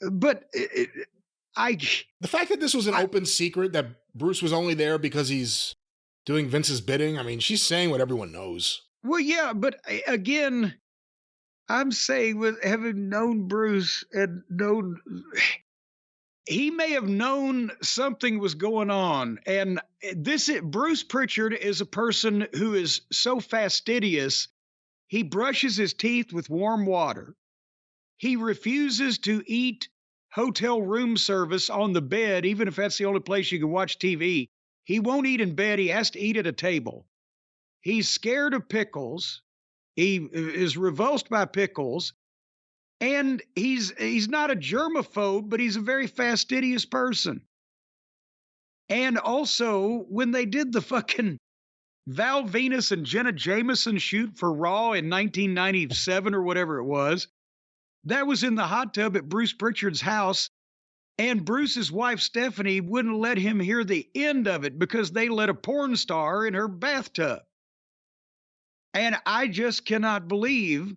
But the fact that this was an open secret, that Bruce was only there because he's doing Vince's bidding, I mean, she's saying what everyone knows. Well, yeah, but again, I'm saying with having known Bruce and known, he may have known something was going on. And Bruce Prichard is a person who is so fastidious. He brushes his teeth with warm water. He refuses to eat hotel room service on the bed, even if that's the only place you can watch TV. He won't eat in bed. He has to eat at a table. He's scared of pickles. He is revulsed by pickles, and he's not a germaphobe, but he's a very fastidious person. And also, when they did the fucking Val Venus and Jenna Jameson shoot for Raw in 1997 or whatever it was, that was in the hot tub at Bruce Prichard's house, and Bruce's wife, Stephanie, wouldn't let him hear the end of it because they let a porn star in her bathtub. And I just cannot believe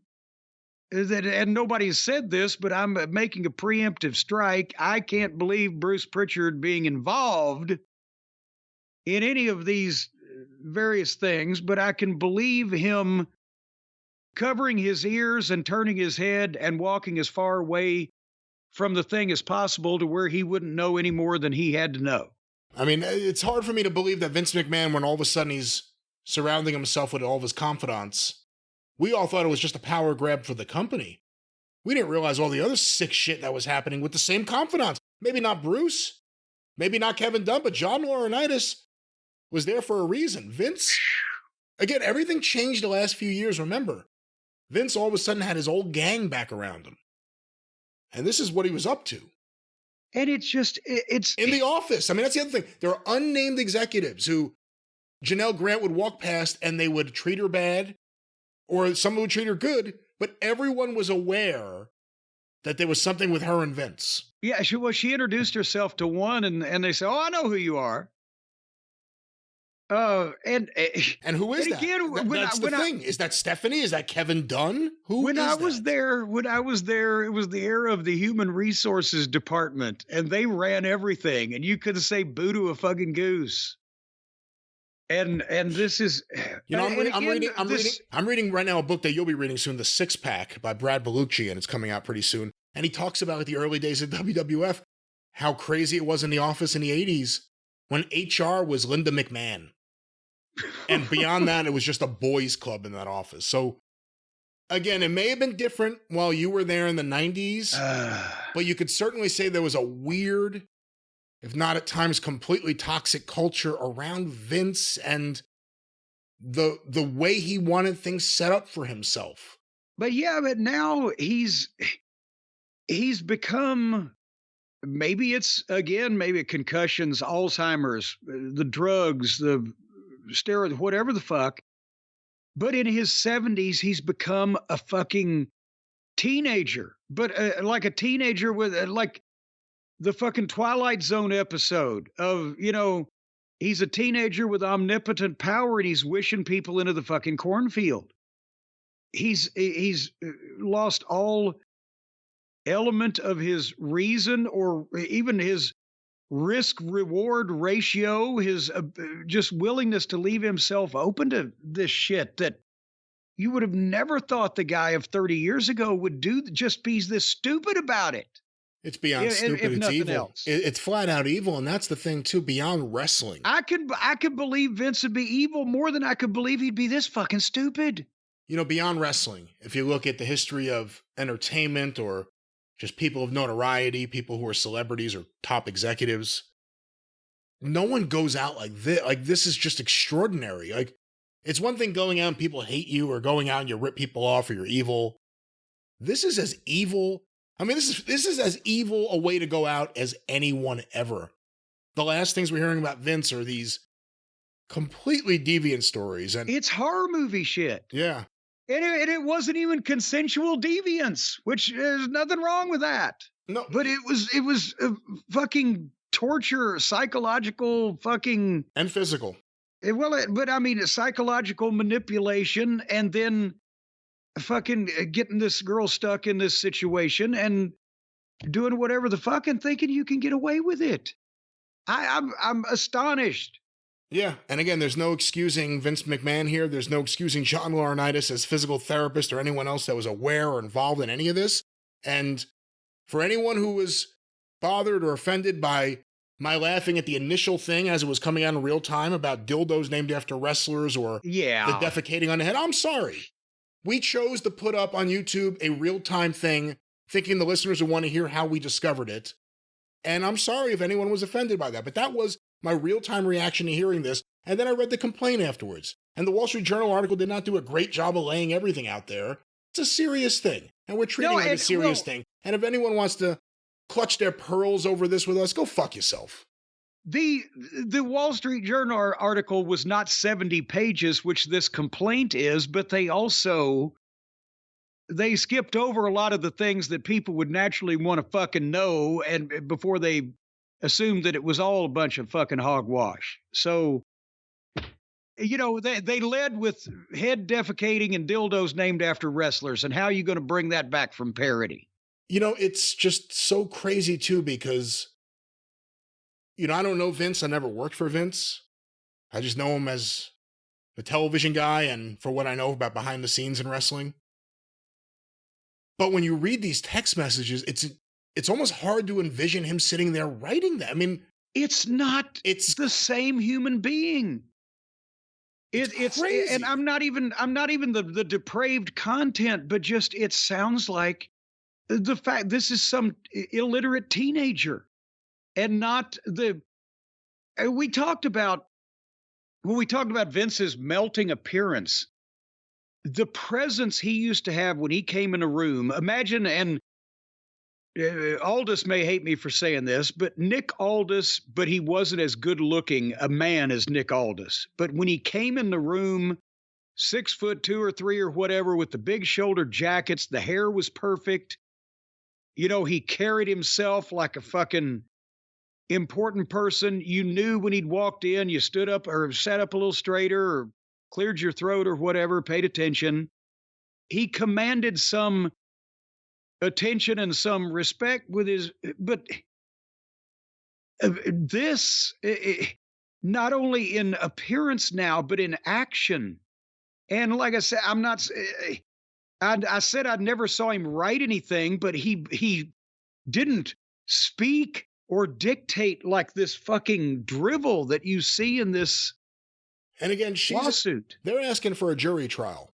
that, and nobody's said this, but I'm making a preemptive strike. I can't believe Bruce Prichard being involved in any of these various things, but I can believe him covering his ears and turning his head and walking as far away from the thing as possible to where he wouldn't know any more than he had to know. I mean, it's hard for me to believe that Vince McMahon, when all of a sudden he's surrounding himself with all of his confidants, We all thought it was just a power grab for the company. We didn't realize all the other sick shit that was happening with the same confidants. Maybe not Bruce, maybe not Kevin Dunn, but John Laurinaitis was there for a reason. Vince, again, everything changed the last few years, remember. Vince all of a sudden had his old gang back around him. And this is what he was up to. And it's in the office. I mean, that's the other thing. There are unnamed executives who Janelle Grant would walk past and they would treat her bad, or someone would treat her good, but everyone was aware that there was something with her and Vince. Yeah, she introduced herself to one, and they said, "Oh, I know who you are." And who is that? Again, that's the thing. Is that Stephanie? Is that Kevin Dunn? When I was there, it was the era of the Human Resources Department, and they ran everything, and you couldn't say boo to a fucking goose. And this is, you know, I'm reading right now a book that you'll be reading soon, The Six Pack by Brad Bellucci, and it's coming out pretty soon. And he talks about like, the early days of WWF, how crazy it was in the office in the 80s when HR was Linda McMahon. And beyond that, it was just a boys' club in that office. So, again, it may have been different while you were there in the 90s, but you could certainly say there was a weird, if not at times completely toxic culture around Vince and the way he wanted things set up for himself. But yeah, but now he's become, maybe concussions, Alzheimer's, the drugs, the steroids, whatever the fuck. But in his 70s, he's become a fucking teenager. But like a teenager with like the fucking Twilight Zone episode of, you know, he's a teenager with omnipotent power and he's wishing people into the fucking cornfield. He's lost all element of his reason or even his risk-reward ratio, his just willingness to leave himself open to this shit that you would have never thought the guy of 30 years ago would do, just be this stupid about it. It's beyond stupid, it's evil. It's flat out evil, and that's the thing, too, beyond wrestling. I could believe Vince would be evil more than I could believe he'd be this fucking stupid. You know, beyond wrestling, if you look at the history of entertainment or just people of notoriety, people who are celebrities or top executives, no one goes out like this. Like, this is just extraordinary. Like, it's one thing going out and people hate you, or going out and you rip people off, or you're evil. This is as evil. I mean, this is as evil a way to go out as anyone ever. The last things we're hearing about Vince are these completely deviant stories. And it's horror movie shit. Yeah. And it wasn't even consensual deviance, which there's nothing wrong with that. No. But it was fucking torture, psychological fucking... And physical. But I mean, psychological manipulation, and then fucking getting this girl stuck in this situation and doing whatever the fuck and thinking you can get away with it. I'm astonished. Yeah, and again, there's no excusing Vince McMahon here. There's no excusing John Laurinaitis as physical therapist or anyone else that was aware or involved in any of this. And for anyone who was bothered or offended by my laughing at the initial thing as it was coming out in real time about dildos named after wrestlers or the defecating on the head, I'm sorry. We chose to put up on YouTube a real-time thing, thinking the listeners would want to hear how we discovered it. And I'm sorry if anyone was offended by that, but that was my real-time reaction to hearing this. And then I read the complaint afterwards. And the Wall Street Journal article did not do a great job of laying everything out there. It's a serious thing, and we're treating it as a serious thing. And if anyone wants to clutch their pearls over this with us, go fuck yourself. The Wall Street Journal article was not 70 pages, which this complaint is, but they skipped over a lot of the things that people would naturally want to fucking know, and before they assumed that it was all a bunch of fucking hogwash. So, you know, they led with head defecating and dildos named after wrestlers, and how are you going to bring that back from parody? You know, it's just so crazy, too, because, you know, I don't know Vince. I never worked for Vince. I just know him as the television guy and for what I know about behind the scenes in wrestling. But when you read these text messages, it's almost hard to envision him sitting there writing that. I mean, it's the same human being. It's crazy. and I'm not even the depraved content, but just it sounds like the fact this is some illiterate teenager and not the we talked about when we talked about Vince's melting appearance, the presence he used to have when he came in a room. Imagine, and Aldous may hate me for saying this, but Nick Aldis, but he wasn't as good looking a man as Nick Aldis. But when he came in the room, 6'2" or 3" or whatever, with the big shoulder jackets, the hair was perfect. You know, he carried himself like a fucking important person. You knew when he'd walked in, you stood up or sat up a little straighter or cleared your throat or whatever, paid attention. He commanded some attention and some respect with his, but this, not only in appearance now, but in action. And like I said, I'm not, I said I never saw him write anything, but he didn't speak or dictate like this fucking drivel that you see in this and again, lawsuit. They're asking for a jury trial.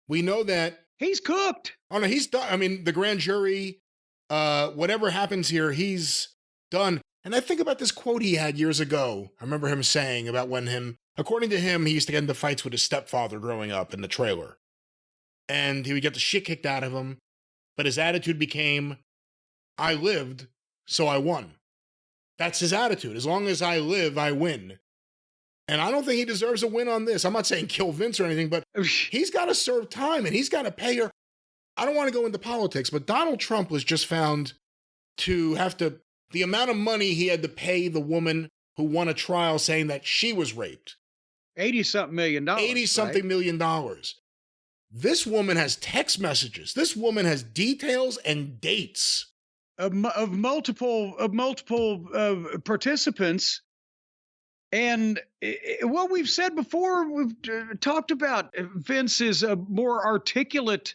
We know that he's cooked. Oh no, he's done. I mean, the grand jury, whatever happens here, he's done. And I think about this quote he had years ago. I remember him saying about according to him, he used to get into fights with his stepfather growing up in the trailer. And he would get the shit kicked out of him. But his attitude became, I lived, so I won. That's his attitude. As long as I live, I win. And I don't think he deserves a win on this. I'm not saying kill Vince or anything, but he's got to serve time and he's got to pay her. I don't want to go into politics, but Donald Trump was just found to have the amount of money he had to pay the woman who won a trial saying that she was raped. $80-something million. $80-something million. This woman has text messages. This woman has details and dates. Of multiple participants. And what we've said before, we've talked about Vince is a more articulate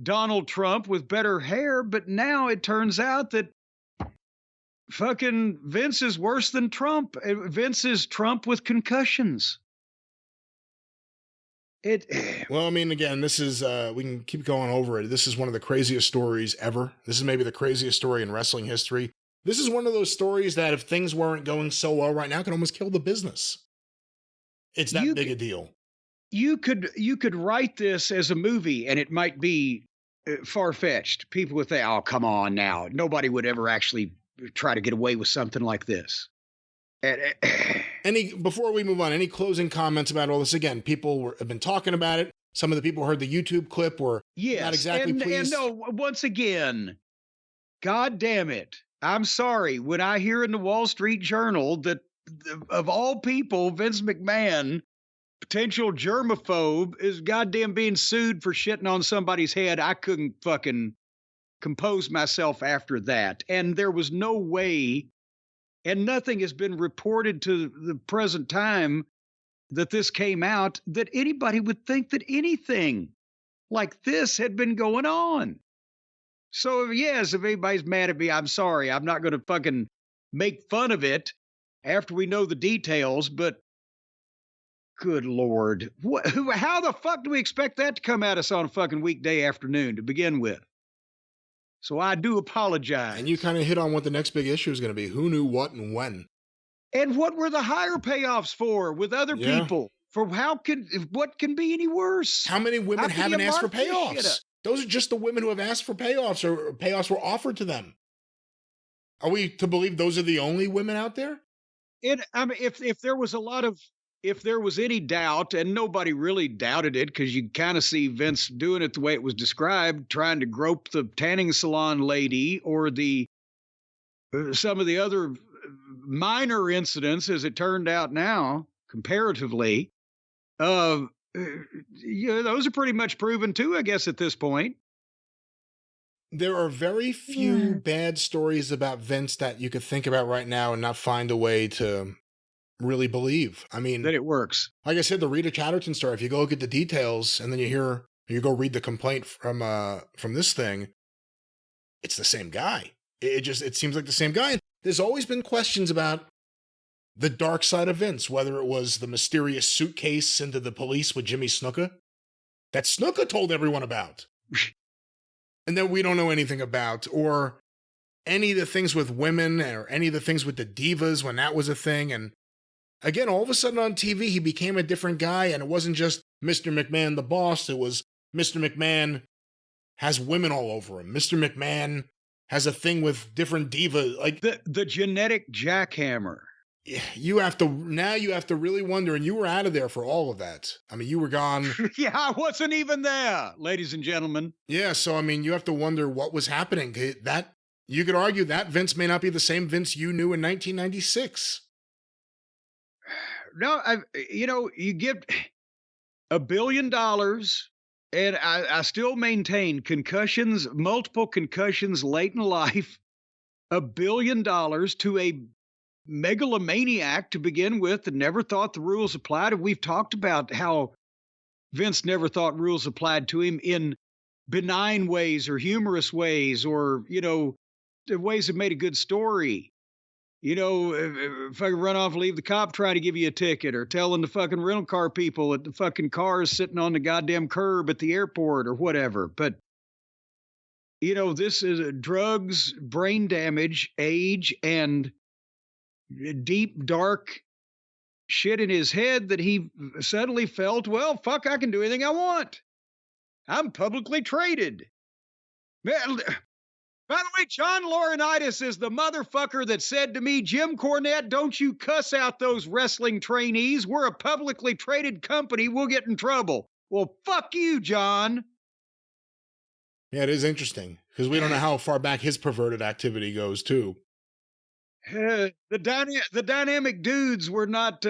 Donald Trump with better hair, but now it turns out that fucking Vince is worse than Trump. Vince is Trump with concussions. Well, I mean, again, this is, we can keep going over it. This is one of the craziest stories ever. This is maybe the craziest story in wrestling history. This is one of those stories that if things weren't going so well right now, could almost kill the business. It's that big a deal. You could write this as a movie and it might be far-fetched. People would say, oh, come on now. Nobody would ever actually try to get away with something like this. Before we move on, any closing comments about all this? Again, people have been talking about it. Some of the people who heard the YouTube clip were not exactly pleased. And no, once again, God damn it. I'm sorry. When I hear in the Wall Street Journal that of all people, Vince McMahon, potential germaphobe, is goddamn being sued for shitting on somebody's head, I couldn't fucking compose myself after that. And there was no way, and nothing has been reported to the present time that this came out, that anybody would think that anything like this had been going on. So, yes, if anybody's mad at me, I'm sorry. I'm not going to fucking make fun of it after we know the details, but good Lord. How the fuck do we expect that to come at us on a fucking weekday afternoon to begin with? So I do apologize. And you kind of hit on what the next big issue is going to be. Who knew what and when? And what were the higher payoffs for with other people? For what can be any worse? How many women haven't asked for payoffs? Those are just the women who have asked for payoffs or payoffs were offered to them. Are we to believe those are the only women out there? I mean, if there was any doubt, and nobody really doubted it, because you kind of see Vince doing it the way it was described, trying to grope the tanning salon lady or some of the other minor incidents, as it turned out now, comparatively, those are pretty much proven too, I guess, at this point. There are very few bad stories about Vince that you could think about right now and not find a way to really believe. I mean, that it works. Like I said, the Rita Chatterton story, if you go look at the details and then you go read the complaint from this thing, it's the same guy. It seems like the same guy. And there's always been questions about the dark side of Vince, whether it was the mysterious suitcase into the police with Jimmy Snuka that Snuka told everyone about and that we don't know anything about, or any of the things with women or any of the things with the divas when that was a thing. And again, all of a sudden on TV, he became a different guy, and it wasn't just Mr. McMahon, the boss. It was Mr. McMahon has women all over him. Mr. McMahon has a thing with different divas. Like the genetic jackhammer. You have to really wonder, and you were out of there for all of that. I mean, you were gone. Yeah, I wasn't even there, ladies and gentlemen. Yeah, so I mean, you have to wonder what was happening. That you could argue that Vince may not be the same Vince you knew in 1996. No, you give $1 billion, and I still maintain concussions, multiple concussions late in life, $1 billion to a megalomaniac to begin with that never thought the rules applied. And we've talked about how Vince never thought rules applied to him in benign ways or humorous ways, or, ways that made a good story. If I could run off and leave the cop trying to give you a ticket, or telling the fucking rental car people that the fucking car is sitting on the goddamn curb at the airport or whatever. But, this is drugs, brain damage, age, and deep, dark shit in his head that he suddenly felt, well, fuck, I can do anything I want. I'm publicly traded. Man, by the way, John Laurinaitis is the motherfucker that said to me, Jim Cornette, don't you cuss out those wrestling trainees. We're a publicly traded company. We'll get in trouble. Well, fuck you, John. Yeah, it is interesting because we don't know how far back his perverted activity goes, too. The dynamic dudes were not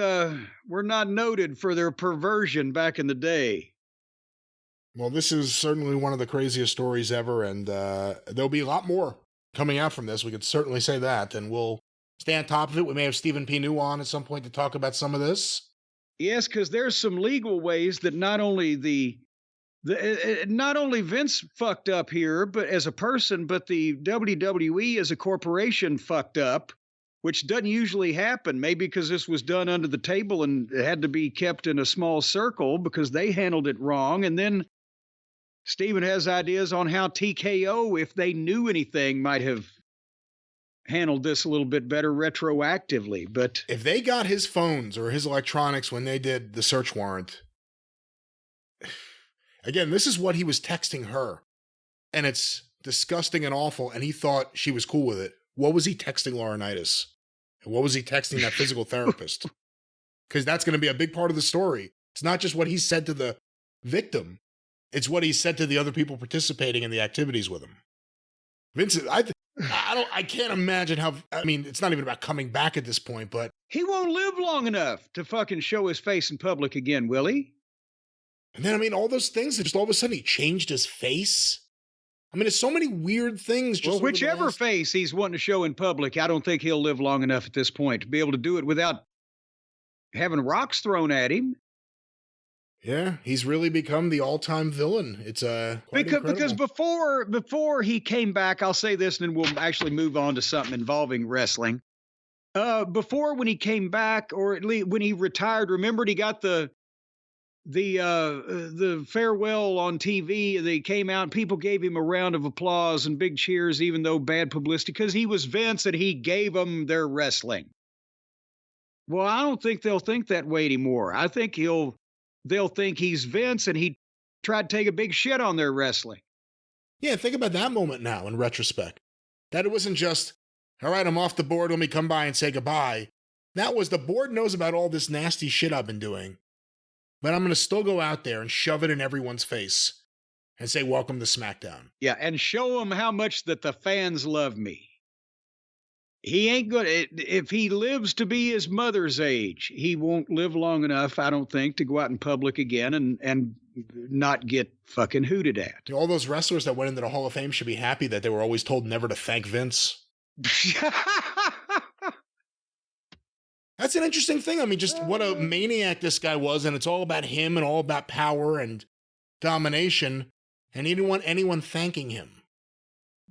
noted for their perversion back in the day. Well, this is certainly one of the craziest stories ever, and there'll be a lot more coming out from this. We could certainly say that, and we'll stay on top of it. We may have Stephen P. New on at some point to talk about some of this. Yes, because there's some legal ways that not only not only Vince fucked up here, but as a person, but the WWE as a corporation fucked up, which doesn't usually happen. Maybe because this was done under the table and it had to be kept in a small circle because they handled it wrong. And then Stephen has ideas on how TKO, if they knew anything, might have handled this a little bit better retroactively. But if they got his phones or his electronics when they did the search warrant, again, this is what he was texting her, and it's disgusting and awful, and he thought she was cool with it. What was he texting Laurinaitis? And what was he texting that physical therapist? Because that's going to be a big part of the story. It's not just what he said to the victim. It's what he said to the other people participating in the activities with him. Vince, I can't imagine how, I mean, it's not even about coming back at this point, but he won't live long enough to fucking show his face in public again, will he? And then, I mean, all those things that just all of a sudden he changed his face. I mean, there's so many weird things. Just well, whichever face he's wanting to show in public, I don't think he'll live long enough at this point to be able to do it without having rocks thrown at him. Yeah, he's really become the all-time villain. It's because before he came back, I'll say this, and then we'll actually move on to something involving wrestling. Before, when he came back, or at least when he retired, remembered he got the farewell on TV. They came out, and people gave him a round of applause and big cheers, even though bad publicity, because he was Vince and he gave them their wrestling. Well, I don't think they'll think that way anymore. I think they'll think he's Vince and he tried to take a big shit on their wrestling. Yeah, think about that moment now in retrospect. That it wasn't just, all right, I'm off the board, let me come by and say goodbye. That was, the board knows about all this nasty shit I've been doing, but I'm going to still go out there and shove it in everyone's face and say, welcome to SmackDown. Yeah, and show them how much that the fans love me. He ain't good. If he lives to be his mother's age, he won't live long enough, I don't think, to go out in public again and not get fucking hooted at. All those wrestlers that went into the Hall of Fame should be happy that they were always told never to thank Vince. That's an interesting thing. I mean, just what a maniac this guy was, and it's all about him and all about power and domination, and he didn't want anyone thanking him.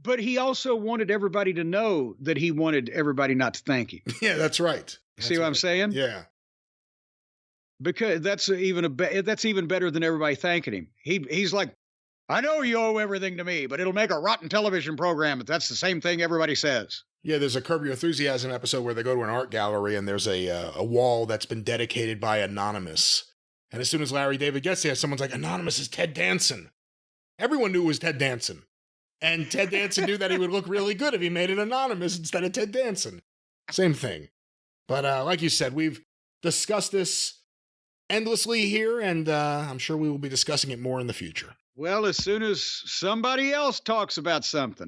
But he also wanted everybody to know that he wanted everybody not to thank him. Yeah, that's right. See what I'm saying? Yeah. Because that's even better than everybody thanking him. He's like, I know you owe everything to me, but it'll make a rotten television program if that's the same thing everybody says. Yeah, there's a Curb Your Enthusiasm episode where they go to an art gallery and there's a wall that's been dedicated by Anonymous. And as soon as Larry David gets there, someone's like, Anonymous is Ted Danson. Everyone knew it was Ted Danson. And Ted Danson knew that he would look really good if he made it Anonymous instead of Ted Danson. Same thing. But like you said, we've discussed this endlessly here, and I'm sure we will be discussing it more in the future. Well, as soon as somebody else talks about something,